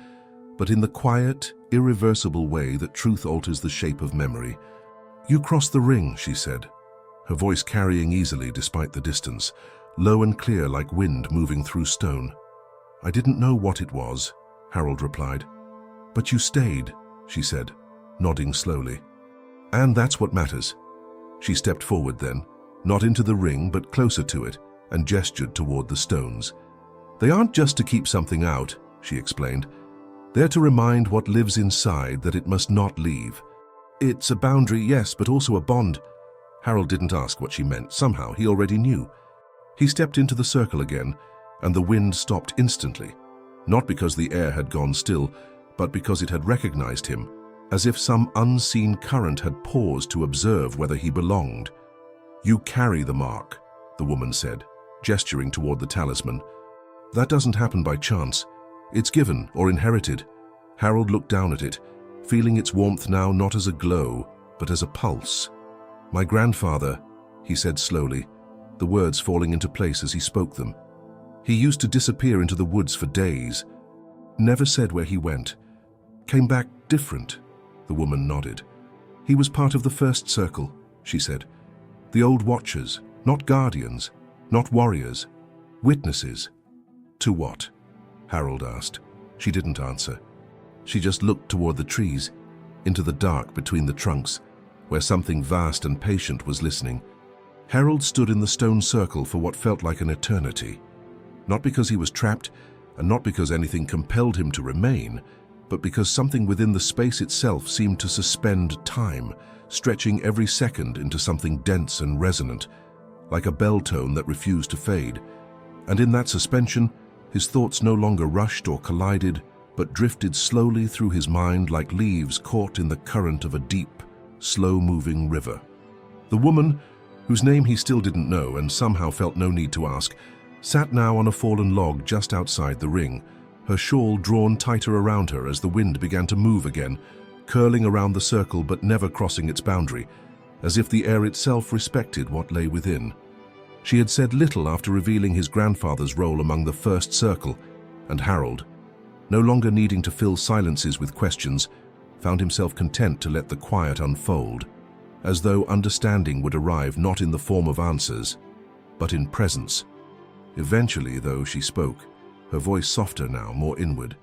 but in the quiet, irreversible way that truth alters the shape of memory. "You crossed the ring," she said, her voice carrying easily despite the distance, low and clear like wind moving through stone. "I didn't know what it was," Harold replied. "But you stayed," she said, nodding slowly. "And that's what matters." She stepped forward then, not into the ring but closer to it, and gestured toward the stones. "They aren't just to keep something out," she explained. "They're to remind what lives inside that it must not leave. It's a boundary, yes, but also a bond." Harold didn't ask what she meant. Somehow he already knew. He stepped into the circle again, and the wind stopped instantly, not because the air had gone still, but because it had recognized him, as if some unseen current had paused to observe whether he belonged. "You carry the mark," the woman said, gesturing toward the talisman. "That doesn't happen by chance. It's given or inherited." Harold looked down at it, feeling its warmth now not as a glow, but as a pulse. "My grandfather," he said slowly, the words falling into place as he spoke them. "He used to disappear into the woods for days. Never said where he went. Came back different." The woman nodded. "He was part of the first circle," she said. "The old watchers, not guardians, not warriors, witnesses." "To what?" Harold asked. She didn't answer. She just looked toward the trees, into the dark between the trunks, where something vast and patient was listening. Harold stood in the stone circle for what felt like an eternity. Not because he was trapped, and not because anything compelled him to remain, but because something within the space itself seemed to suspend time, stretching every second into something dense and resonant, like a bell tone that refused to fade. And in that suspension, his thoughts no longer rushed or collided, but drifted slowly through his mind like leaves caught in the current of a deep, slow-moving river. The woman, whose name he still didn't know and somehow felt no need to ask, sat now on a fallen log just outside the ring, her shawl drawn tighter around her as the wind began to move again, curling around the circle but never crossing its boundary, as if the air itself respected what lay within. She had said little after revealing his grandfather's role among the first circle, and Harold, no longer needing to fill silences with questions, found himself content to let the quiet unfold, as though understanding would arrive not in the form of answers, but in presence. Eventually, though, she spoke, her voice softer now, more inward.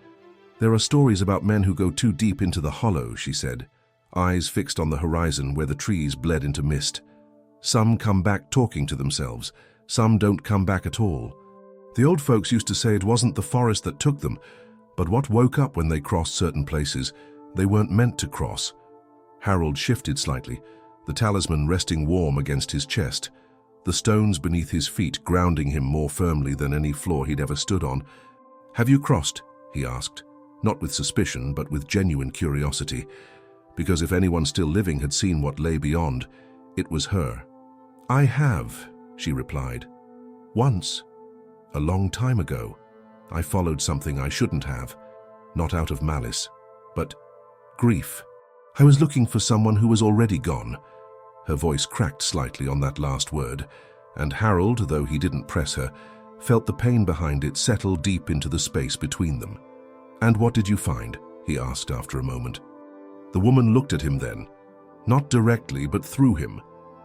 "There are stories about men who go too deep into the hollow," she said, eyes fixed on the horizon where the trees bled into mist. "Some come back talking to themselves, some don't come back at all. The old folks used to say it wasn't the forest that took them, but what woke up when they crossed certain places they weren't meant to cross." Harold shifted slightly, the talisman resting warm against his chest, the stones beneath his feet grounding him more firmly than any floor he'd ever stood on. "Have you crossed?" he asked, not with suspicion but with genuine curiosity, because if anyone still living had seen what lay beyond, it was her. "I have," she replied. "Once, a long time ago, I followed something I shouldn't have, not out of malice, but grief. I was looking for someone who was already gone." Her voice cracked slightly on that last word, and Harold, though he didn't press her, felt the pain behind it settle deep into the space between them. "And what did you find?" he asked after a moment. The woman looked at him then, not directly but through him,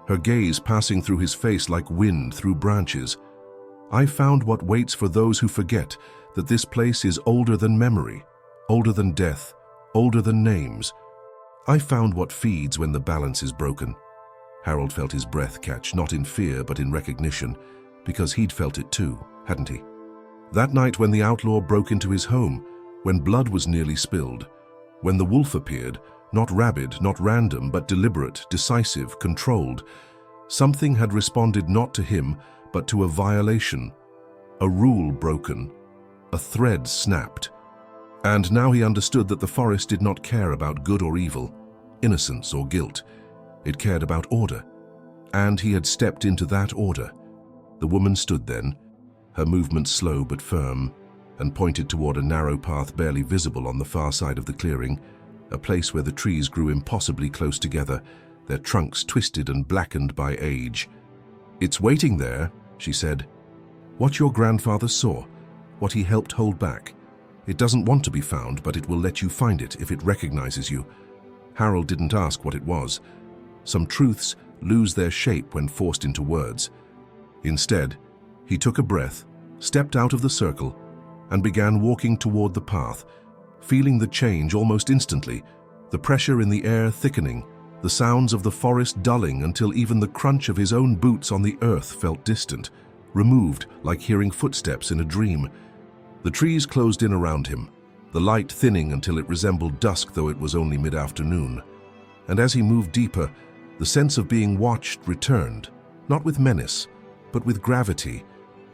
her gaze passing through his face like wind through branches. "I found what waits for those who forget that this place is older than memory, older than death, older than names. I found what feeds when the balance is broken." Harold felt his breath catch, not in fear but in recognition, because he'd felt it too, hadn't he? That night when the outlaw broke into his home, when blood was nearly spilled, when the wolf appeared, not rabid, not random, but deliberate, decisive, controlled, something had responded not to him, but to a violation, a rule broken, a thread snapped. And now he understood that the forest did not care about good or evil, innocence or guilt. It cared about order, and he had stepped into that order. The woman stood then, her movements slow but firm, and pointed toward a narrow path barely visible on the far side of the clearing, a place where the trees grew impossibly close together, their trunks twisted and blackened by age. "It's waiting there," she said. "What your grandfather saw, what he helped hold back. It doesn't want to be found, but it will let you find it if it recognizes you." Harold didn't ask what it was. Some truths lose their shape when forced into words. Instead, he took a breath, stepped out of the circle, and began walking toward the path, feeling the change almost instantly, the pressure in the air thickening, the sounds of the forest dulling until even the crunch of his own boots on the earth felt distant, removed like hearing footsteps in a dream. The trees closed in around him, the light thinning until it resembled dusk though it was only mid-afternoon. And as he moved deeper, the sense of being watched returned, not with menace, but with gravity,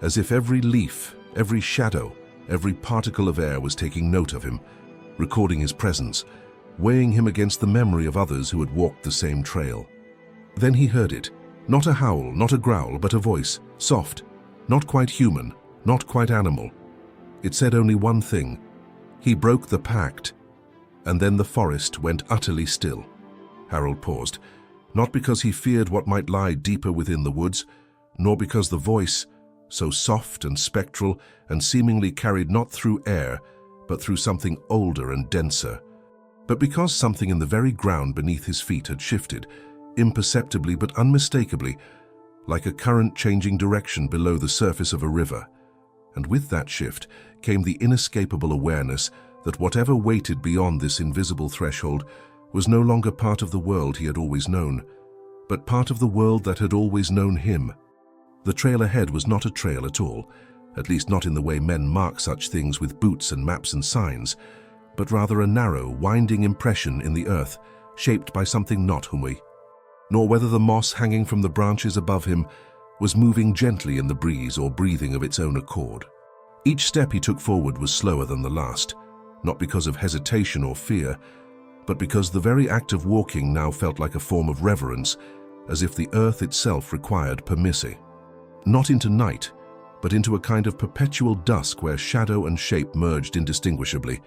as if every leaf, every shadow, every particle of air was taking note of him, recording his presence, weighing him against the memory of others who had walked the same trail. Then he heard it, not a howl, not a growl, but a voice, soft, not quite human, not quite animal. It said only one thing: he broke the pact. And then the forest went utterly still. Harold paused, not because he feared what might lie deeper within the woods, nor because the voice, so soft and spectral and seemingly carried not through air, but through something older and denser, but because something in the very ground beneath his feet had shifted, imperceptibly but unmistakably, like a current changing direction below the surface of a river. And with that shift came the inescapable awareness that whatever waited beyond this invisible threshold was no longer part of the world he had always known, but part of the world that had always known him. The trail ahead was not a trail at all, at least not in the way men mark such things with boots and maps and signs, but rather a narrow, winding impression in the earth, shaped by something not humwi, nor whether the moss hanging from the branches above him was moving gently in the breeze or breathing of its own accord. Each step he took forward was slower than the last, not because of hesitation or fear, but because the very act of walking now felt like a form of reverence, as if the earth itself required permission. Not into night, but into a kind of perpetual dusk where shadow and shape merged indistinguishably.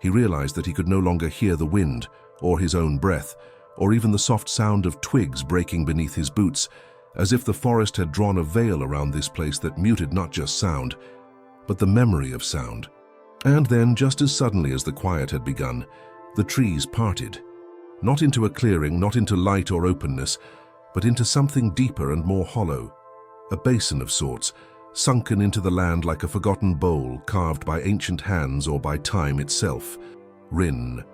He realized that he could no longer hear the wind, or his own breath, or even the soft sound of twigs breaking beneath his boots, as if the forest had drawn a veil around this place that muted not just sound, but the memory of sound. And then, just as suddenly as the quiet had begun, the trees parted. Not into a clearing, not into light or openness, but into something deeper and more hollow. A basin of sorts, sunken into the land like a forgotten bowl carved by ancient hands or by time itself. Rin.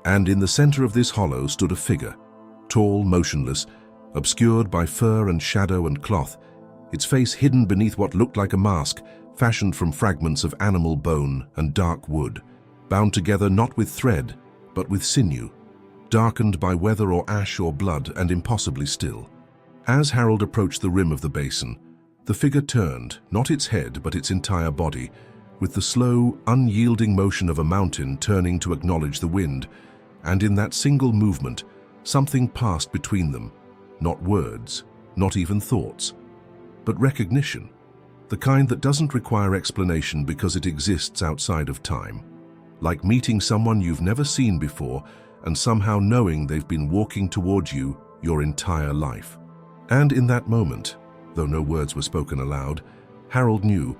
And in the center of this hollow stood a figure, tall, motionless, obscured by fur and shadow and cloth, its face hidden beneath what looked like a mask, fashioned from fragments of animal bone and dark wood, bound together not with thread, but with sinew, darkened by weather or ash or blood and impossibly still. As Harold approached the rim of the basin, the figure turned, not its head but its entire body, with the slow, unyielding motion of a mountain turning to acknowledge the wind, and in that single movement, something passed between them, not words, not even thoughts, but recognition, the kind that doesn't require explanation because it exists outside of time, like meeting someone you've never seen before and somehow knowing they've been walking towards you your entire life. And in that moment, though no words were spoken aloud, Harold knew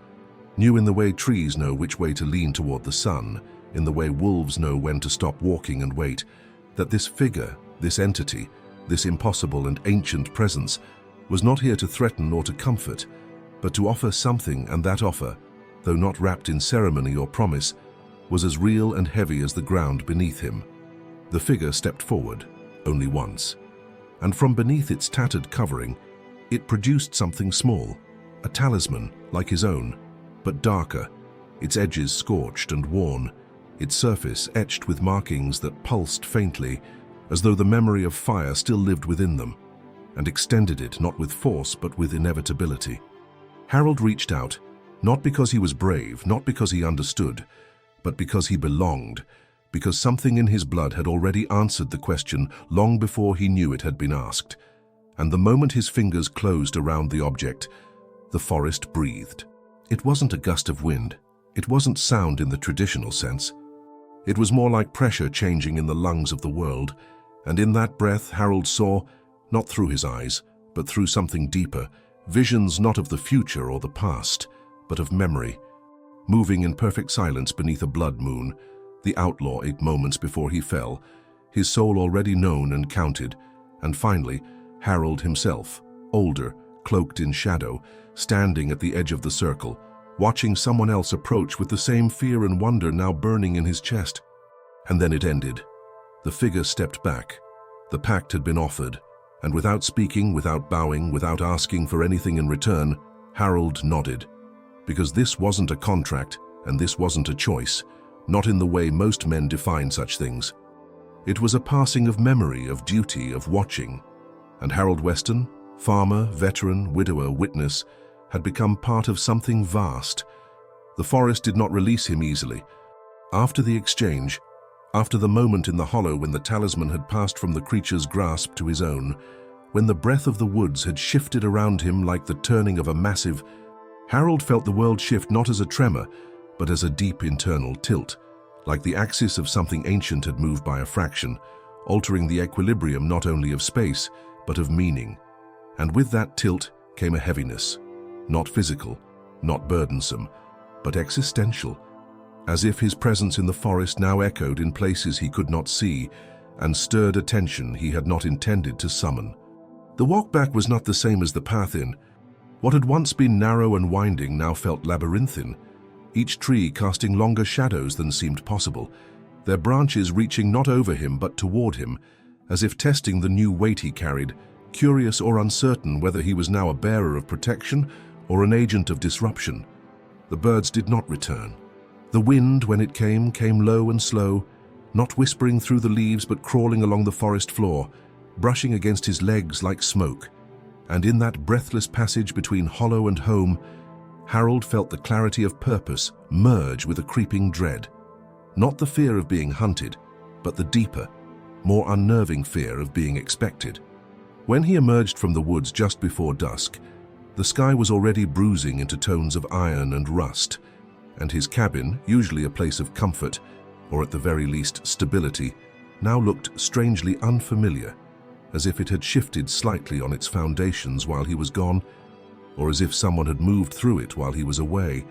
in the way trees know which way to lean toward the sun, in the way wolves know when to stop walking and wait, that this figure, this entity, this impossible and ancient presence, was not here to threaten or to comfort, but to offer something, and that offer, though not wrapped in ceremony or promise, was as real and heavy as the ground beneath him. The figure stepped forward, only once, and from beneath its tattered covering, it produced something small, a talisman like his own, but darker, its edges scorched and worn, its surface etched with markings that pulsed faintly, as though the memory of fire still lived within them, and extended it not with force but with inevitability. Harold reached out, not because he was brave, not because he understood, but because he belonged, because something in his blood had already answered the question long before he knew it had been asked. And the moment his fingers closed around the object, the forest breathed. It wasn't a gust of wind. It wasn't sound in the traditional sense. It was more like pressure changing in the lungs of the world, and in that breath Harold saw, not through his eyes, but through something deeper, visions not of the future or the past, but of memory. Moving in perfect silence beneath a blood moon, the outlaw ate moments before he fell, his soul already known and counted, and finally, Harold himself, older, cloaked in shadow, standing at the edge of the circle, watching someone else approach with the same fear and wonder now burning in his chest. And then it ended. The figure stepped back. The pact had been offered, and without speaking, without bowing, without asking for anything in return, Harold nodded. Because this wasn't a contract, and this wasn't a choice, not in the way most men define such things. It was a passing of memory, of duty, of watching. And Harold Weston, farmer, veteran, widower, witness, had become part of something vast. The forest did not release him easily. After the exchange, after the moment in the hollow when the talisman had passed from the creature's grasp to his own, when the breath of the woods had shifted around him like the turning of a massive, Harold felt the world shift not as a tremor, but as a deep internal tilt, like the axis of something ancient had moved by a fraction, altering the equilibrium not only of space, but of meaning. And with that tilt came a heaviness, not physical, not burdensome, but existential, as if his presence in the forest now echoed in places he could not see and stirred attention he had not intended to summon. The walk back was not the same as the path in. What had once been narrow and winding now felt labyrinthine, each tree casting longer shadows than seemed possible, their branches reaching not over him but toward him, as if testing the new weight he carried, curious or uncertain whether he was now a bearer of protection or an agent of disruption. The birds did not return. The wind, when it came low and slow, not whispering through the leaves but crawling along the forest floor, brushing against his legs like smoke. And in that breathless passage between hollow and home, Harold felt the clarity of purpose merge with a creeping dread. Not the fear of being hunted, but the deeper, more unnerving fear of being expected. When he emerged from the woods just before dusk, the sky was already bruising into tones of iron and rust, and his cabin, usually a place of comfort, or at the very least stability, now looked strangely unfamiliar, as if it had shifted slightly on its foundations while he was gone, or as if someone had moved through it while he was away,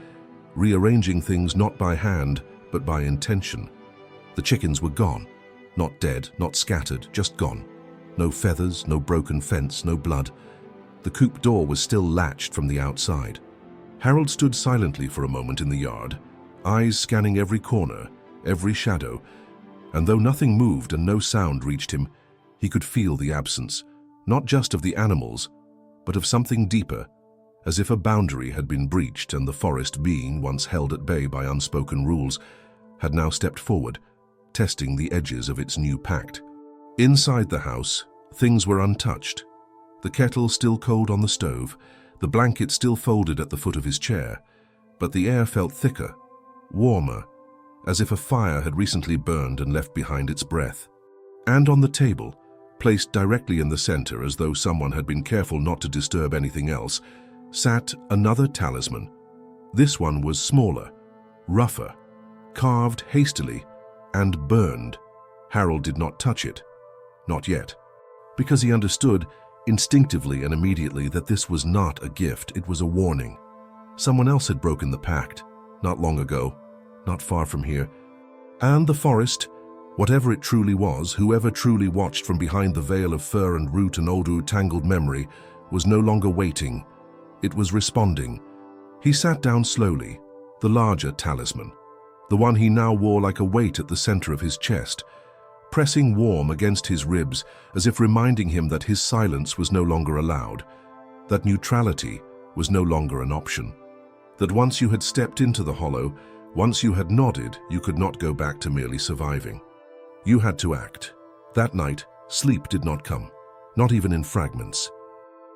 rearranging things not by hand, but by intention. The chickens were gone. Not dead, not scattered, just gone. No feathers, no broken fence, no blood. The coop door was still latched from the outside. Harold stood silently for a moment in the yard, eyes scanning every corner, every shadow, and though nothing moved and no sound reached him, he could feel the absence, not just of the animals, but of something deeper, as if a boundary had been breached and the forest being, once held at bay by unspoken rules, had now stepped forward, testing the edges of its new pact. Inside the house, things were untouched. The kettle still cold on the stove, the blanket still folded at the foot of his chair, but the air felt thicker, warmer, as if a fire had recently burned and left behind its breath. And on the table, placed directly in the center as though someone had been careful not to disturb anything else, sat another talisman. This one was smaller, rougher, carved hastily, and burned. Harold did not touch it. Not yet. Because he understood, instinctively and immediately, that this was not a gift, it was a warning. Someone else had broken the pact, not long ago, not far from here. And the forest, whatever it truly was, whoever truly watched from behind the veil of fur and root and old tangled memory, was no longer waiting. It was responding. He sat down slowly, the larger talisman, the one he now wore like a weight at the center of his chest, pressing warm against his ribs as if reminding him that his silence was no longer allowed, that neutrality was no longer an option, that once you had stepped into the hollow, once you had nodded, you could not go back to merely surviving. You had to act. That night, sleep did not come, not even in fragments.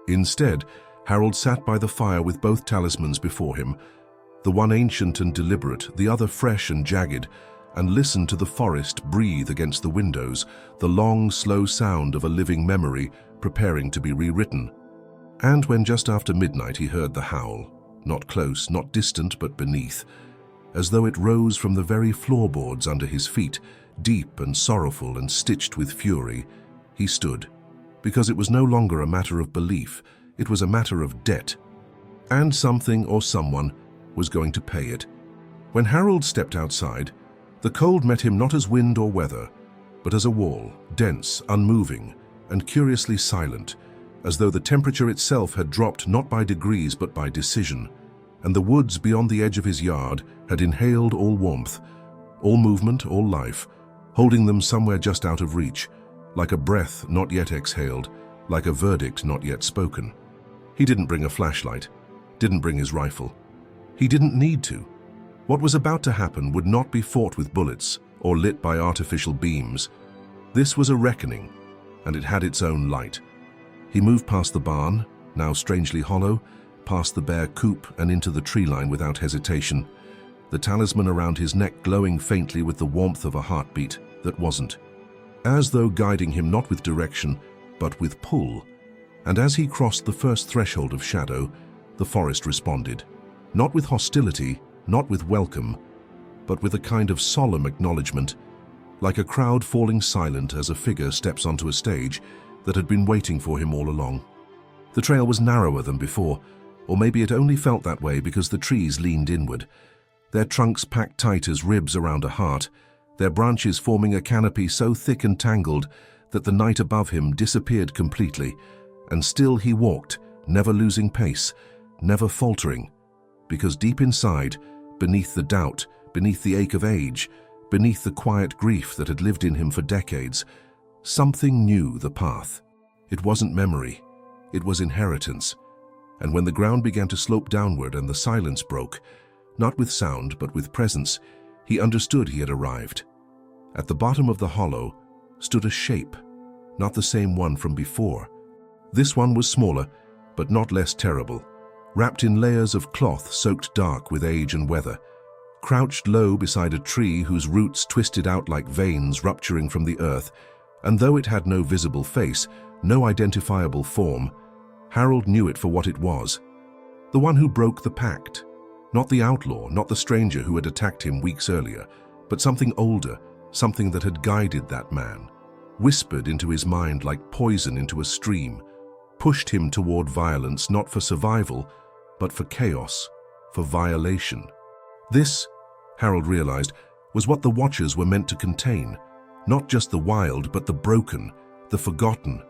Instead, Harold sat by the fire with both talismans before him, the one ancient and deliberate, the other fresh and jagged, and listened to the forest breathe against the windows, the long, slow sound of a living memory preparing to be rewritten. And when just after midnight he heard the howl, not close, not distant, but beneath, as though it rose from the very floorboards under his feet, deep and sorrowful and stitched with fury, he stood, because it was no longer a matter of belief, it was a matter of debt. And something or someone was going to pay it. When Harold stepped outside, the cold met him not as wind or weather, but as a wall, dense, unmoving, and curiously silent, as though the temperature itself had dropped not by degrees but by decision, and the woods beyond the edge of his yard had inhaled all warmth, all movement, all life, holding them somewhere just out of reach, like a breath not yet exhaled, like a verdict not yet spoken. He didn't bring a flashlight, didn't bring his rifle. He didn't need to. What was about to happen would not be fought with bullets or lit by artificial beams. This was a reckoning, and it had its own light. He moved past the barn, now strangely hollow, past the bare coop and into the tree line without hesitation, the talisman around his neck glowing faintly with the warmth of a heartbeat that wasn't, as though guiding him not with direction, but with pull. And as he crossed the first threshold of shadow, the forest responded, not with hostility, not with welcome, but with a kind of solemn acknowledgement, like a crowd falling silent as a figure steps onto a stage that had been waiting for him all along. The trail was narrower than before, or maybe it only felt that way because the trees leaned inward, their trunks packed tight as ribs around a heart, their branches forming a canopy so thick and tangled that the night above him disappeared completely, and still he walked, never losing pace, never faltering, because deep inside, beneath the doubt, beneath the ache of age, beneath the quiet grief that had lived in him for decades, something knew the path. It wasn't memory, it was inheritance. And when the ground began to slope downward and the silence broke, not with sound but with presence, he understood he had arrived. At the bottom of the hollow stood a shape, not the same one from before. This one was smaller, but not less terrible, wrapped in layers of cloth soaked dark with age and weather, crouched low beside a tree whose roots twisted out like veins rupturing from the earth, And though it had no visible face, no identifiable form, Harold knew it for what it was. The one who broke the pact. Not the outlaw, not the stranger who had attacked him weeks earlier, but something older, something that had guided that man, whispered into his mind like poison into a stream, pushed him toward violence not for survival, but for chaos, for violation. This, Harold realized, was what the Watchers were meant to contain, not just the wild, but the broken, the forgotten,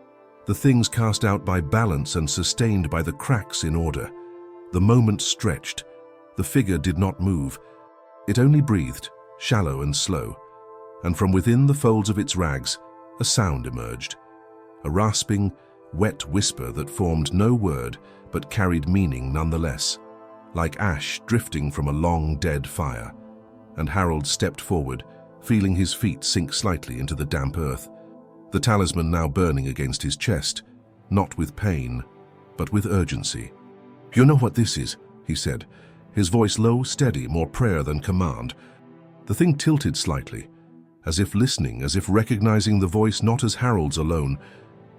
the things cast out by balance and sustained by the cracks in order. The moment stretched. The figure did not move. It only breathed, shallow and slow, and from within the folds of its rags, a sound emerged. A rasping, wet whisper that formed no word but carried meaning nonetheless, like ash drifting from a long dead fire. And Harold stepped forward, feeling his feet sink slightly into the damp earth, the talisman now burning against his chest, not with pain, but with urgency. "You know what this is," he said, his voice low, steady, more prayer than command. The thing tilted slightly, as if listening, as if recognizing the voice not as Harold's alone,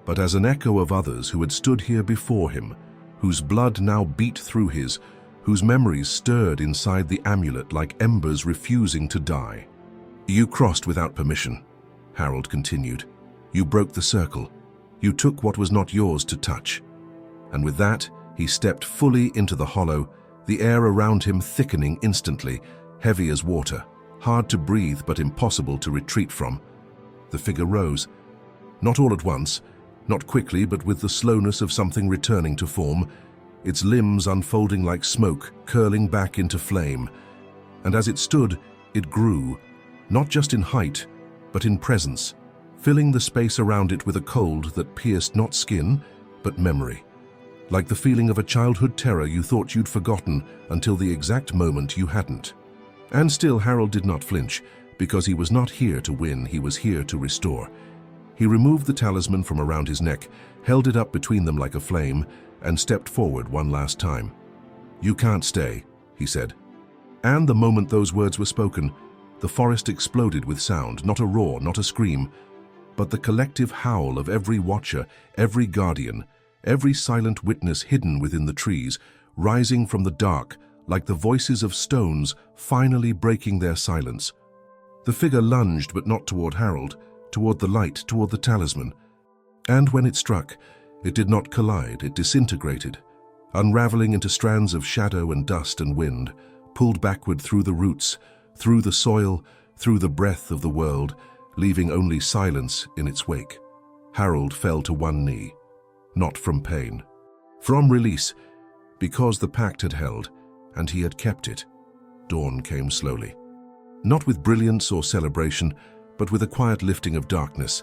but as an echo of others who had stood here before him, whose blood now beat through his, whose memories stirred inside the amulet like embers refusing to die. "You crossed without permission," Harold continued. "You broke the circle. You took what was not yours to touch." And with that, he stepped fully into the hollow, the air around him thickening instantly, heavy as water, hard to breathe but impossible to retreat from. The figure rose. Not all at once, not quickly, but with the slowness of something returning to form, its limbs unfolding like smoke, curling back into flame. And as it stood, it grew, not just in height, but in presence, filling the space around it with a cold that pierced not skin, but memory. Like the feeling of a childhood terror you thought you'd forgotten until the exact moment you hadn't. And still Harold did not flinch, because he was not here to win, he was here to restore. He removed the talisman from around his neck, held it up between them like a flame, and stepped forward one last time. "You can't stay," he said. And the moment those words were spoken, the forest exploded with sound, not a roar, not a scream, but the collective howl of every watcher, every guardian, every silent witness hidden within the trees, rising from the dark like the voices of stones finally breaking their silence. The figure lunged, but not toward Harold, toward the light, toward the talisman. And when it struck, it did not collide, it disintegrated, unraveling into strands of shadow and dust and wind, pulled backward through the roots, through the soil, through the breath of the world, leaving only silence in its wake. Harold fell to one knee, not from pain, from release, because the pact had held, and he had kept it. Dawn came slowly, not with brilliance or celebration, but with a quiet lifting of darkness,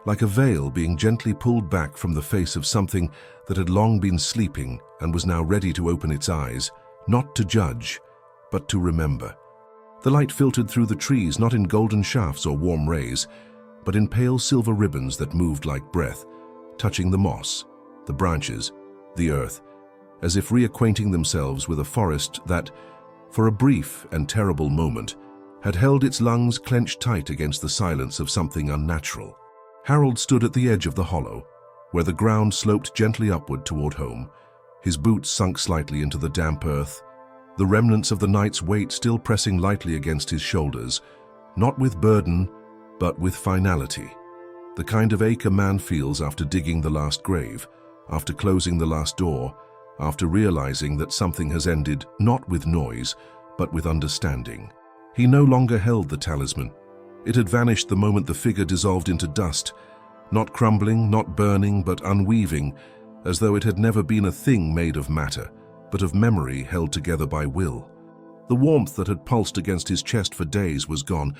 like a veil being gently pulled back from the face of something that had long been sleeping and was now ready to open its eyes, not to judge, but to remember. The light filtered through the trees, not in golden shafts or warm rays, but in pale silver ribbons that moved like breath, touching the moss, the branches, the earth, as if reacquainting themselves with a forest that, for a brief and terrible moment, had held its lungs clenched tight against the silence of something unnatural. Harold stood at the edge of the hollow, where the ground sloped gently upward toward home, his boots sunk slightly into the damp earth, the remnants of the night's weight still pressing lightly against his shoulders, not with burden, but with finality. The kind of ache a man feels after digging the last grave, after closing the last door, after realizing that something has ended not with noise, but with understanding. He no longer held the talisman. It had vanished the moment the figure dissolved into dust, not crumbling, not burning, but unweaving, as though it had never been a thing made of matter, but of memory held together by will. The warmth that had pulsed against his chest for days was gone,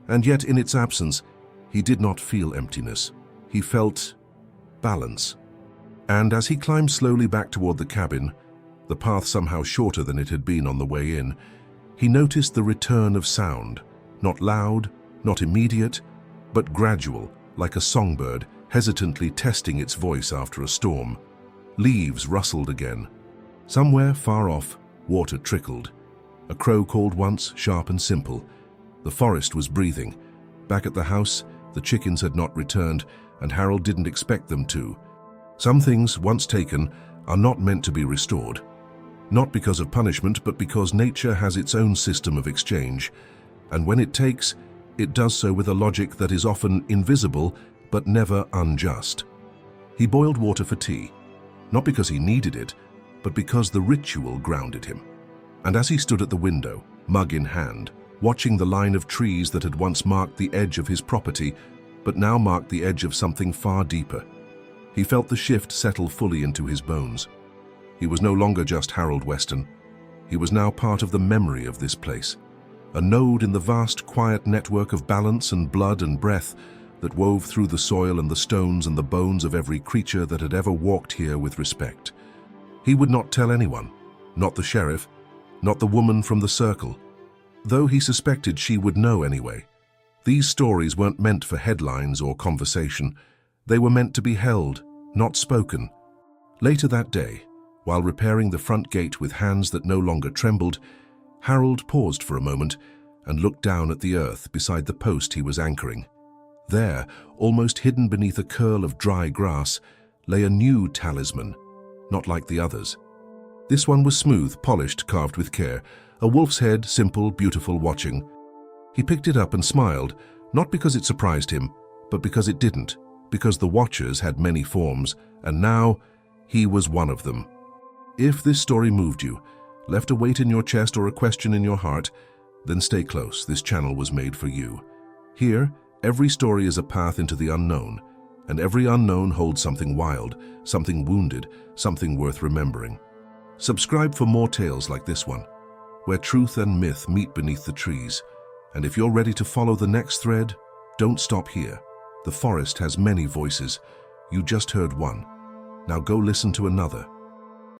and yet in its absence, he did not feel emptiness. He felt balance. And as he climbed slowly back toward the cabin, the path somehow shorter than it had been on the way in, he noticed the return of sound, not loud, not immediate, but gradual, like a songbird hesitantly testing its voice after a storm. Leaves rustled again. Somewhere far off, water trickled. A crow called once, sharp and simple. The forest was breathing. Back at the house, The chickens had not returned, and Harold didn't expect them to. Some things, once taken, are not meant to be restored. Not because of punishment, but because nature has its own system of exchange, and when it takes, it does so with a logic that is often invisible, but never unjust. He boiled water for tea, not because he needed it, but because the ritual grounded him. And as he stood at the window, mug in hand, watching the line of trees that had once marked the edge of his property, but now marked the edge of something far deeper, he felt the shift settle fully into his bones. He was no longer just Harold Weston. He was now part of the memory of this place, a node in the vast, quiet network of balance and blood and breath that wove through the soil and the stones and the bones of every creature that had ever walked here with respect. He would not tell anyone, not the sheriff, not the woman from the circle, though he suspected she would know anyway. These stories weren't meant for headlines or conversation. They were meant to be held, not spoken. Later that day, while repairing the front gate with hands that no longer trembled, Harold paused for a moment and looked down at the earth beside the post he was anchoring. There, almost hidden beneath a curl of dry grass, lay a new talisman, not like the others. This one was smooth, polished, carved with care, a wolf's head, simple, beautiful, watching. He picked it up and smiled, not because it surprised him, but because it didn't, because the watchers had many forms, and now he was one of them. If this story moved you, left a weight in your chest or a question in your heart, then stay close. This channel was made for you. Here, every story is a path into the unknown, and every unknown holds something wild, something wounded, something worth remembering. Subscribe for more tales like this one, where truth and myth meet beneath the trees. And if you're ready to follow the next thread, don't stop here. The forest has many voices. You just heard one. Now go listen to another.